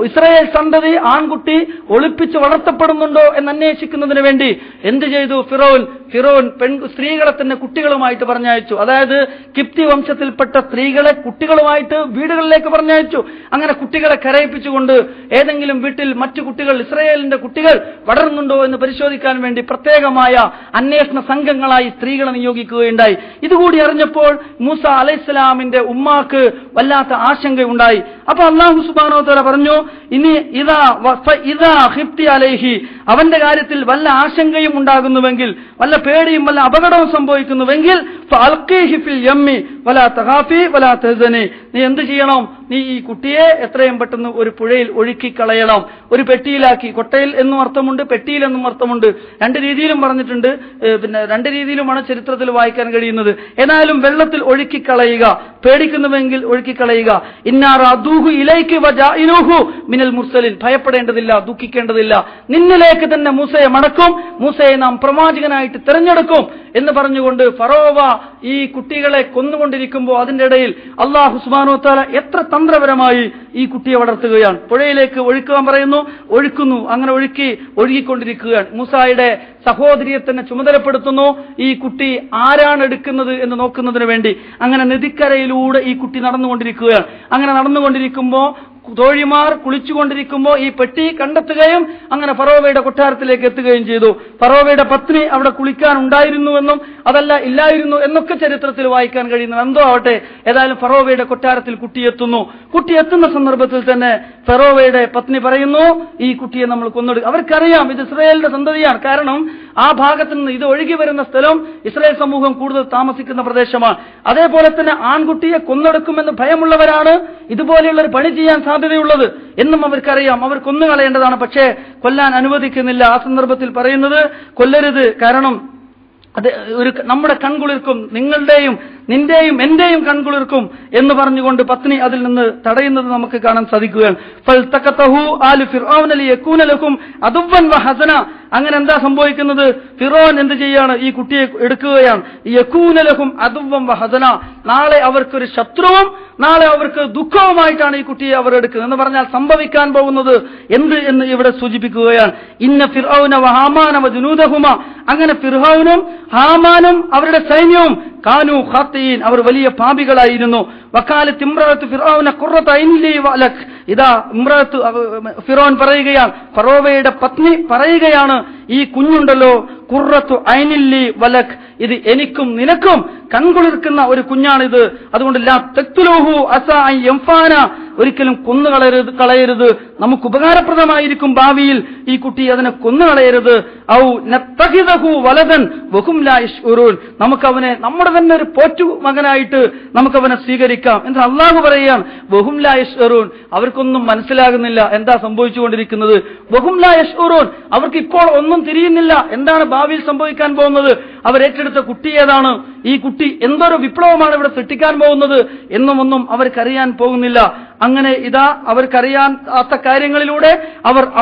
ഇസ്രായേൽ സന്തതി ആൺകുട്ടി ഒളിപ്പിച്ച് വളർത്തപ്പെടുന്നുണ്ടോ എന്ന് അന്വേഷിക്കുന്നതിന് വേണ്ടി എന്ത് ചെയ്തു ഫിറോൻ? സ്ത്രീകളെ തന്നെ കുട്ടികളുമായിട്ട് പറഞ്ഞയച്ചു. അതായത് കിപ്തി വംശത്തിൽപ്പെട്ട സ്ത്രീകളെ കുട്ടികളുമായിട്ട് വീടുകളിലേക്ക് പറഞ്ഞയച്ചു. അങ്ങനെ കുട്ടികളെ കരയിപ്പിച്ചുകൊണ്ട് ഏതെങ്കിലും വീട്ടിൽ മറ്റു കുട്ടികൾ, ഇസ്രായേലിന്റെ കുട്ടികൾ വളരുന്നുണ്ടോ എന്ന് പരിശോധിക്കാൻ വേണ്ടി പ്രത്യേകമായ അന്വേഷണ സംഘങ്ങളായി സ്ത്രീകളെ നിയോഗിക്കുകയുണ്ടായി. ഇതുകൂടി അറിഞ്ഞപ്പോൾ മൂസ അലൈഹിസ്സലാമിന്റെ ഉമ്മാക്ക് വല്ലാത്ത ആശങ്കയുണ്ടായി. അപ്പൊ അല്ലാഹു സുബ്ഹാനഹു വ തആല പറഞ്ഞു, ഇനി ഇദാ ഖിഫ്തി അലൈഹി, അവന്റെ കാര്യത്തിൽ വല്ല ആശങ്കയും ഉണ്ടാകുന്നുവെങ്കിൽ, വല്ല പേടിയും വല്ല അപകടവും സംഭവിക്കുന്നുവെങ്കിൽ ഫഅൽഖീഹി ഫിൽ യമ്മി വലാ തഖാഫി വലാ തഹ്സനി, നീ എന്ത് ചെയ്യണം? നീ ഈ കുട്ടിയെ എത്രയും പെട്ടെന്ന് ഒരു പുഴയിൽ ഒഴുക്കിക്കളയണം. ഒരു പെട്ടിയിലാക്കി, കൊട്ടയിൽ എന്നും അർത്ഥമുണ്ട്, പെട്ടിയിൽ എന്നും അർത്ഥമുണ്ട്. 2 രീതിയിലും പറഞ്ഞിട്ടുണ്ട്. പിന്നെ 2 രീതിയിലുമാണ് ചരിത്രത്തിൽ വായിക്കാൻ കഴിയുന്നത്. ഏതായാലും വെള്ളത്തിൽ ഒഴുക്കിക്കളയുക, പേടിക്കുന്നുവെങ്കിൽ ഒഴുക്കിക്കളയുക. ഇന്നാറൂഹു ഇലൈകി വജാഇലുഹു മിനൽ മുർസലിൻ, ഭയപ്പെടേണ്ടതില്ല, ദുഃഖിക്കേണ്ടതില്ല, നിന്നിലേക്ക് തന്നെ മൂസയെ മടക്കും, മൂസയെ നാം പ്രവാചകനായിട്ട് തിരഞ്ഞെടുക്കും എന്ന് പറഞ്ഞുകൊണ്ട് ഫറോവ ഈ കുട്ടികളെ കൊന്നുകൊണ്ടിരിക്കുമ്പോൾ അതിന്റെ ഇടയിൽ അല്ലാഹു സുബ്ഹാനഹു വ തആല എത്ര തന്ത്രപരമായി ഈ കുട്ടിയെ വളർത്തുകയാണ്. പുഴയിലേക്ക് ഒഴുക്കുവാൻ പറയുന്നു, ഒഴുക്കുന്നു. അങ്ങനെ ഒഴുകിക്കൊണ്ടിരിക്കുകയാണ്. മൂസായുടെ സഹോദരിയെ തന്നെ ചുമതലപ്പെടുത്തുന്നു ഈ കുട്ടി ആരാണ് എടുക്കുന്നത് എന്ന് നോക്കുന്നതിന് വേണ്ടി. അങ്ങനെ നദിക്കരയിലൂടെ ഈ കുട്ടി നടന്നുകൊണ്ടിരിക്കുകയാണ്. അങ്ങനെ നടന്നുകൊണ്ടിരിക്കുമ്പോൾ തോഴിമാർ കുളിച്ചുകൊണ്ടിരിക്കുമ്പോൾ ഈ പെട്ടി കണ്ടെത്തുകയും അങ്ങനെ ഫറോവയുടെ കൊട്ടാരത്തിലേക്ക് എത്തുകയും ചെയ്തു. ഫറോവയുടെ പത്നി അവിടെ കുളിക്കാൻ ഉണ്ടായിരുന്നുവെന്നും അതല്ല ഇല്ലായിരുന്നു എന്നൊക്കെ ചരിത്രത്തിൽ വായിക്കാൻ കഴിയുന്നു. എന്തോ ആവട്ടെ, ഏതായാലും ഫറോവയുടെ കൊട്ടാരത്തിൽ കുട്ടിയെത്തുന്നു. കുട്ടിയെത്തുന്ന സന്ദർഭത്തിൽ തന്നെ ഫറോവയുടെ പത്നി പറയുന്നു, ഈ കുട്ടിയെ നമ്മൾ കൊന്നെടുക്കും. അവർക്കറിയാം ഇത് ഇസ്രായേലിന്റെ സന്തതിയാണ്. കാരണം ആ ഭാഗത്ത് നിന്ന് ഇത് ഒഴുകി വരുന്ന സ്ഥലം ഇസ്രായേൽ സമൂഹം കൂടുതൽ താമസിക്കുന്ന പ്രദേശമാണ്. അതേപോലെ തന്നെ ആൺകുട്ടിയെ കൊന്നെടുക്കുമെന്ന് ഭയമുള്ളവരാണ് ഇതുപോലെയുള്ള ഒരു പണി ചെയ്യാൻ സാധ്യതയുള്ളത് എന്നും അവർക്കറിയാം. അവർ കൊന്നുകളയേണ്ടതാണ്, പക്ഷേ കൊല്ലാൻ അനുവദിക്കുന്നില്ല. ആ സന്ദർഭത്തിൽ പറയുന്നത് കൊല്ലരുത്, കാരണം അത് നമ്മുടെ കൺകുളിർക്കും, നിങ്ങളുടെയും നിന്റെയും എന്റെയും കൺകുളിർക്കും എന്ന് പറഞ്ഞുകൊണ്ട് പത്നി അതിൽ നിന്ന് തടയുന്നത് നമുക്ക് കാണാൻ സാധിക്കുകയാണ്. ഫൽതഖതഹു ആലു ഫിർഔന ലിയകൂന ലഹും അദുവ്വൻ വഹസന. അങ്ങനെ എന്താ സംഭവിക്കുന്നത്? ഫിറോൻ എന്ത് ചെയ്യാണ്? ഈ കുട്ടിയെ എടുക്കുകയാണ്. യകൂന ലഹും അദുവ്വൻ വഹസന, നാളെ അവർക്കൊരു ശത്രുവും നാളെ അവർക്ക് ദുഃഖവുമായിട്ടാണ് ഈ കുട്ടിയെ അവർ എടുക്കുന്നത് എന്ന് പറഞ്ഞാൽ സംഭവിക്കാൻ പോകുന്നത് എന്ത് എന്ന് ഇവിടെ സൂചിപ്പിക്കുകയാണ്. ഇന്ന ഫിർഔന വഹാമാന വജുനൂദഹുമ, അങ്ങനെ ഫിർഔനും ഹാമാനും അവരുടെ സൈന്യവും കാനു ഖാത്തീൻ, അവർ വലിയ പാപികളായിരുന്നു. വകാലത്ത് ഇംറഅത്തു ഫിർഔന ഖുറത ഐനി വലക്, ഇതാ ഇംറഅത്തു ഫിറോൻ പറയുകയാണ്, ഫറോവയുടെ പത്നി പറയുകയാണ്, ഈ കുഞ്ഞുണ്ടല്ലോ ഖുറത്തു ഐനില്ലി വലക്, ഇത് എനിക്കും നിനക്കും കൺകുളിർക്കുന്ന ഒരു കുഞ്ഞാണിത്. അതുകൊണ്ട് ലാ തഖ്തുലൂഹു അസാ അൻ യൻഫാന, ഒരിക്കലും കൊന്നുകളയരുത്, നമുക്ക് ഉപകാരപ്രദമായിരിക്കും ഭാവിയിൽ ഈ കുട്ടി, അതിനെ കൊന്നുകളയരുത്. ഔ നത്തഖിദഹു വലദൻ വഹും ലാ യശ്ഉറൂൻ, നമുക്കവനെ നമ്മുടെ തന്നെ ഒരു പോറ്റു മകനായിട്ട് നമുക്കവനെ സ്വീകരിക്കാം എന്ന് അല്ലാഹു പറയുകയാണ്. വഹും ലാ യശ്ഉറൂൻ, അവർക്കൊന്നും മനസ്സിലാകുന്നില്ല എന്താ സംഭവിച്ചുകൊണ്ടിരിക്കുന്നത്. വഹും ലാ യശ്ഉറൂൻ, അവർക്ക് ഇപ്പോൾ ഒന്നും തിരിയുന്നില്ല എന്താണ് ഭാവിയിൽ സംഭവിക്കാൻ പോകുന്നത്. അവരേറ്റെടുത്ത കുട്ടി ഏതാണ്, ഈ കുട്ടി എന്തൊരു വിപ്ലവമാണ് ഇവിടെ സൃഷ്ടിക്കാൻ പോകുന്നത് എന്നും ഒന്നും അവർക്കറിയാൻ പോകുന്നില്ല. അങ്ങനെ ഇതാ അവർക്കറിയാത്ത കാര്യങ്ങളിലൂടെ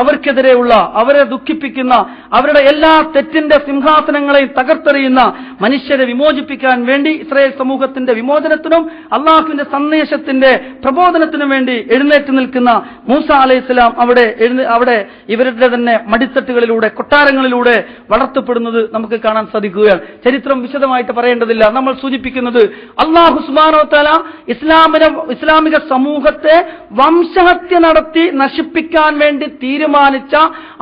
അവർക്കെതിരെയുള്ള, അവരെ ദുഃഖിപ്പിക്കുന്ന, അവരുടെ എല്ലാ തെറ്റിന്റെ സിംഹാസനങ്ങളെയും തകർത്തെറിയുന്ന മനുഷ്യരെ വിമോചിപ്പിക്കാൻ വേണ്ടി, ഇസ്രായേൽ സമൂഹത്തിന്റെ വിമോചനത്തിനും അള്ളാഹുവിന്റെ സന്ദേശത്തിന്റെ പ്രബോധനത്തിനും വേണ്ടി എഴുന്നേറ്റ് നിൽക്കുന്ന മൂസ അലൈഹിസ്സലാം അവിടെ ഇവരുടെ തന്നെ മടിത്തട്ടുകളിലൂടെ, കൊട്ടാരങ്ങളിലൂടെ വളർത്തപ്പെടുന്നത് നമുക്ക് കാണാൻ സാധിക്കുകയാണ്. ചരിത്രം വിശദമായിട്ട് പറയേണ്ടതില്ല. നമ്മൾ സൂചിപ്പിക്കുന്നത് അല്ലാഹു സുബ്ഹാനഹു വ തആല ഇസ്ലാമിക സമൂഹത്തെ വംശഹത്യ നടത്തി നശിപ്പിക്കാൻ വേണ്ടി തീരുമാനിച്ച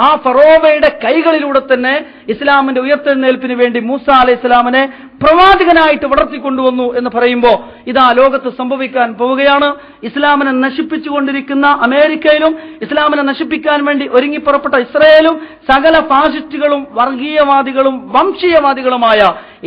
ആ ഫറോവയുടെ കൈകളിലൂടെ തന്നെ ഇസ്ലാമിന്റെ ഉയർത്തെഴുന്നേൽപ്പിന് വേണ്ടി മൂസ അലൈഹിസ്സലാമിനെ പ്രവാചകനായിട്ട് വളർത്തിക്കൊണ്ടുവന്നു എന്ന് പറയുമ്പോൾ ഇതാ ലോകത്ത് സംഭവിക്കാൻ പോവുകയാണ്. ഇസ്ലാമിനെ നശിപ്പിച്ചുകൊണ്ടിരിക്കുന്ന അമേരിക്കയിലും ഇസ്ലാമിനെ നശിപ്പിക്കാൻ വേണ്ടി ഒരുങ്ങിപ്പുറപ്പെട്ട ഇസ്രായേലും സകല ഫാസിസ്റ്റുകളും വർഗീയവാദികളും വംശീയവാദികളുമായ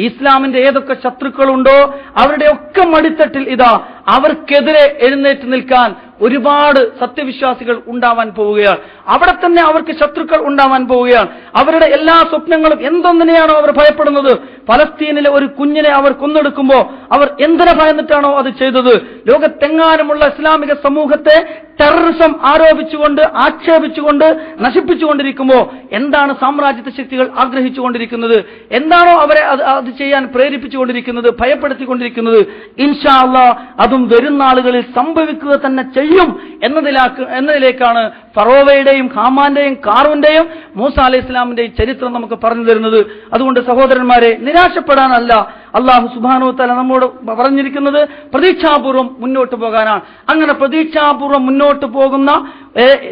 ഇസ്ലാമിന്റെ ഏതൊക്കെ ശത്രുക്കളുണ്ടോ അവരുടെയൊക്കെ മടിത്തട്ടിൽ ഇതാ അവർക്കെതിരെ എഴുന്നേറ്റ് നിൽക്കാൻ ഒരുപാട് സത്യവിശ്വാസികൾ ഉണ്ടാവാൻ പോവുകയാണ്. അവിടെ തന്നെ അവർക്ക് ശത്രുക്കൾ ഉണ്ടാവാൻ പോവുകയാണ്. അവരുടെ എല്ലാ സ്വപ്നങ്ങളും എന്തൊന്നിനെയാണോ അവർ ഭയപ്പെടുന്നത്, ഫലസ്തീനിലെ ഒരു കുഞ്ഞിനെ അവർ കൊന്നെടുക്കുമ്പോൾ അവർ എന്തിനെ ഭയന്നിട്ടാണോ അത് ചെയ്തത്, ലോകത്തെങ്ങാനുമുള്ള ഇസ്ലാമിക സമൂഹത്തെ ടെററിസം ആരോപിച്ചുകൊണ്ട്, ആക്ഷേപിച്ചുകൊണ്ട് നശിപ്പിച്ചുകൊണ്ടിരിക്കുമ്പോൾ എന്താണ് സാമ്രാജ്യത്വ ശക്തികൾ ആഗ്രഹിച്ചുകൊണ്ടിരിക്കുന്നത്, എന്താണോ അവരെ അത് ചെയ്യാൻ പ്രേരിപ്പിച്ചുകൊണ്ടിരിക്കുന്നത്, ഭയപ്പെടുത്തിക്കൊണ്ടിരിക്കുന്നത്, ഇൻഷാ അല്ലാഹ് അതും വരുന്ന ആളുകളിൽ സംഭവിക്കുക തന്നെ ചെയ്യും എന്നതിലേക്കാണ് ഫറോവയുടെയും ഹാമാന്റെയും കാറൂന്റെയും മൂസ അലൈഹി ഇസ്ലാമിന്റെയും ചരിത്രം നമുക്ക് പറഞ്ഞു തരുന്നത്. അതുകൊണ്ട് സഹോദരന്മാരെ, നിരാശപ്പെടാനല്ല അല്ലാഹു സുബ്ഹാനഹു വ തആല നമ്മോട് പറഞ്ഞിരിക്കുന്നത്, പ്രതീക്ഷാപൂർവ്വം മുന്നോട്ട് പോകാനാണ്. അങ്ങനെ പ്രതീക്ഷാപൂർവ്വം മുന്നോട്ട് പോകുന്ന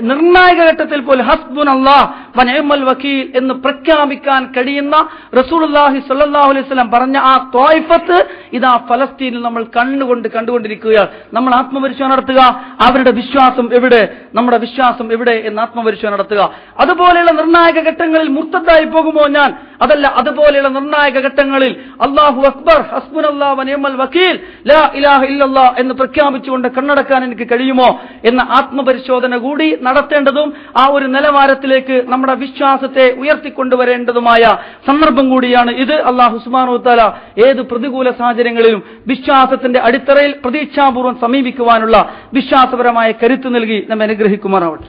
നിർണായക ഘട്ടത്തിൽ പോലും ഹസ്ബുനല്ലാഹ് വ നിഅമൽ വകീൽ എന്ന് പ്രഖ്യാപിക്കാൻ കഴിയുന്ന റസൂലുള്ളാഹി സ്വല്ലല്ലാഹു അലൈഹി വസല്ലം പറഞ്ഞ ആ ത്വായിഫത്ത് ഇതാ ഫലസ്തീനിൽ നമ്മൾ കണ്ടുകൊണ്ടിരിക്കുകയാണ്. നമ്മൾ ആത്മപരിശോധന നടത്തുക. അവരുടെ വിശ്വാസം എവിടെ, നമ്മുടെ വിശ്വാസം എവിടെ എന്ന് ആത്മപരിശോധന നടത്തുക. അതുപോലെയുള്ള നിർണായക ഘട്ടങ്ങളിൽ മുർത്തദ്ദായി പോകുമോ ഞാൻ? അതല്ല, അതുപോലെയുള്ള നിർണായക ഘട്ടങ്ങളിൽ അല്ലാഹു അക്ബർ, ഹസ്ബുനല്ലാഹ് വ നിഅമൽ വകീൽ, ലാ ഇലാഹ ഇല്ലല്ലാഹ് എന്ന് പ്രഖ്യാപിച്ചുകൊണ്ട് കണ്ണടക്കാൻ എനിക്ക് കഴിയുമോ എന്ന ആത്മപരിശോധന കൂടി നടത്തേണ്ടതും ആ ഒരു നിലവാരത്തിലേക്ക് നമ്മുടെ വിശ്വാസത്തെ ഉയർത്തിക്കൊണ്ടുവരേണ്ടതുമായ സന്ദർഭം കൂടിയാണ് ഇത്. അല്ലാഹു സുബ്ഹാനഹു വ തആല ഏത് പ്രതികൂല സാഹചര്യങ്ങളിലും വിശ്വാസത്തിന്റെ അടിത്തറയിൽ പ്രതീക്ഷാപൂർവ്വം സമീപിക്കുവാനുള്ള വിശ്വാസപരമായ കരുത്ത് നൽകി നമ്മെ അനുഗ്രഹിക്കുമാറാവട്ടെ.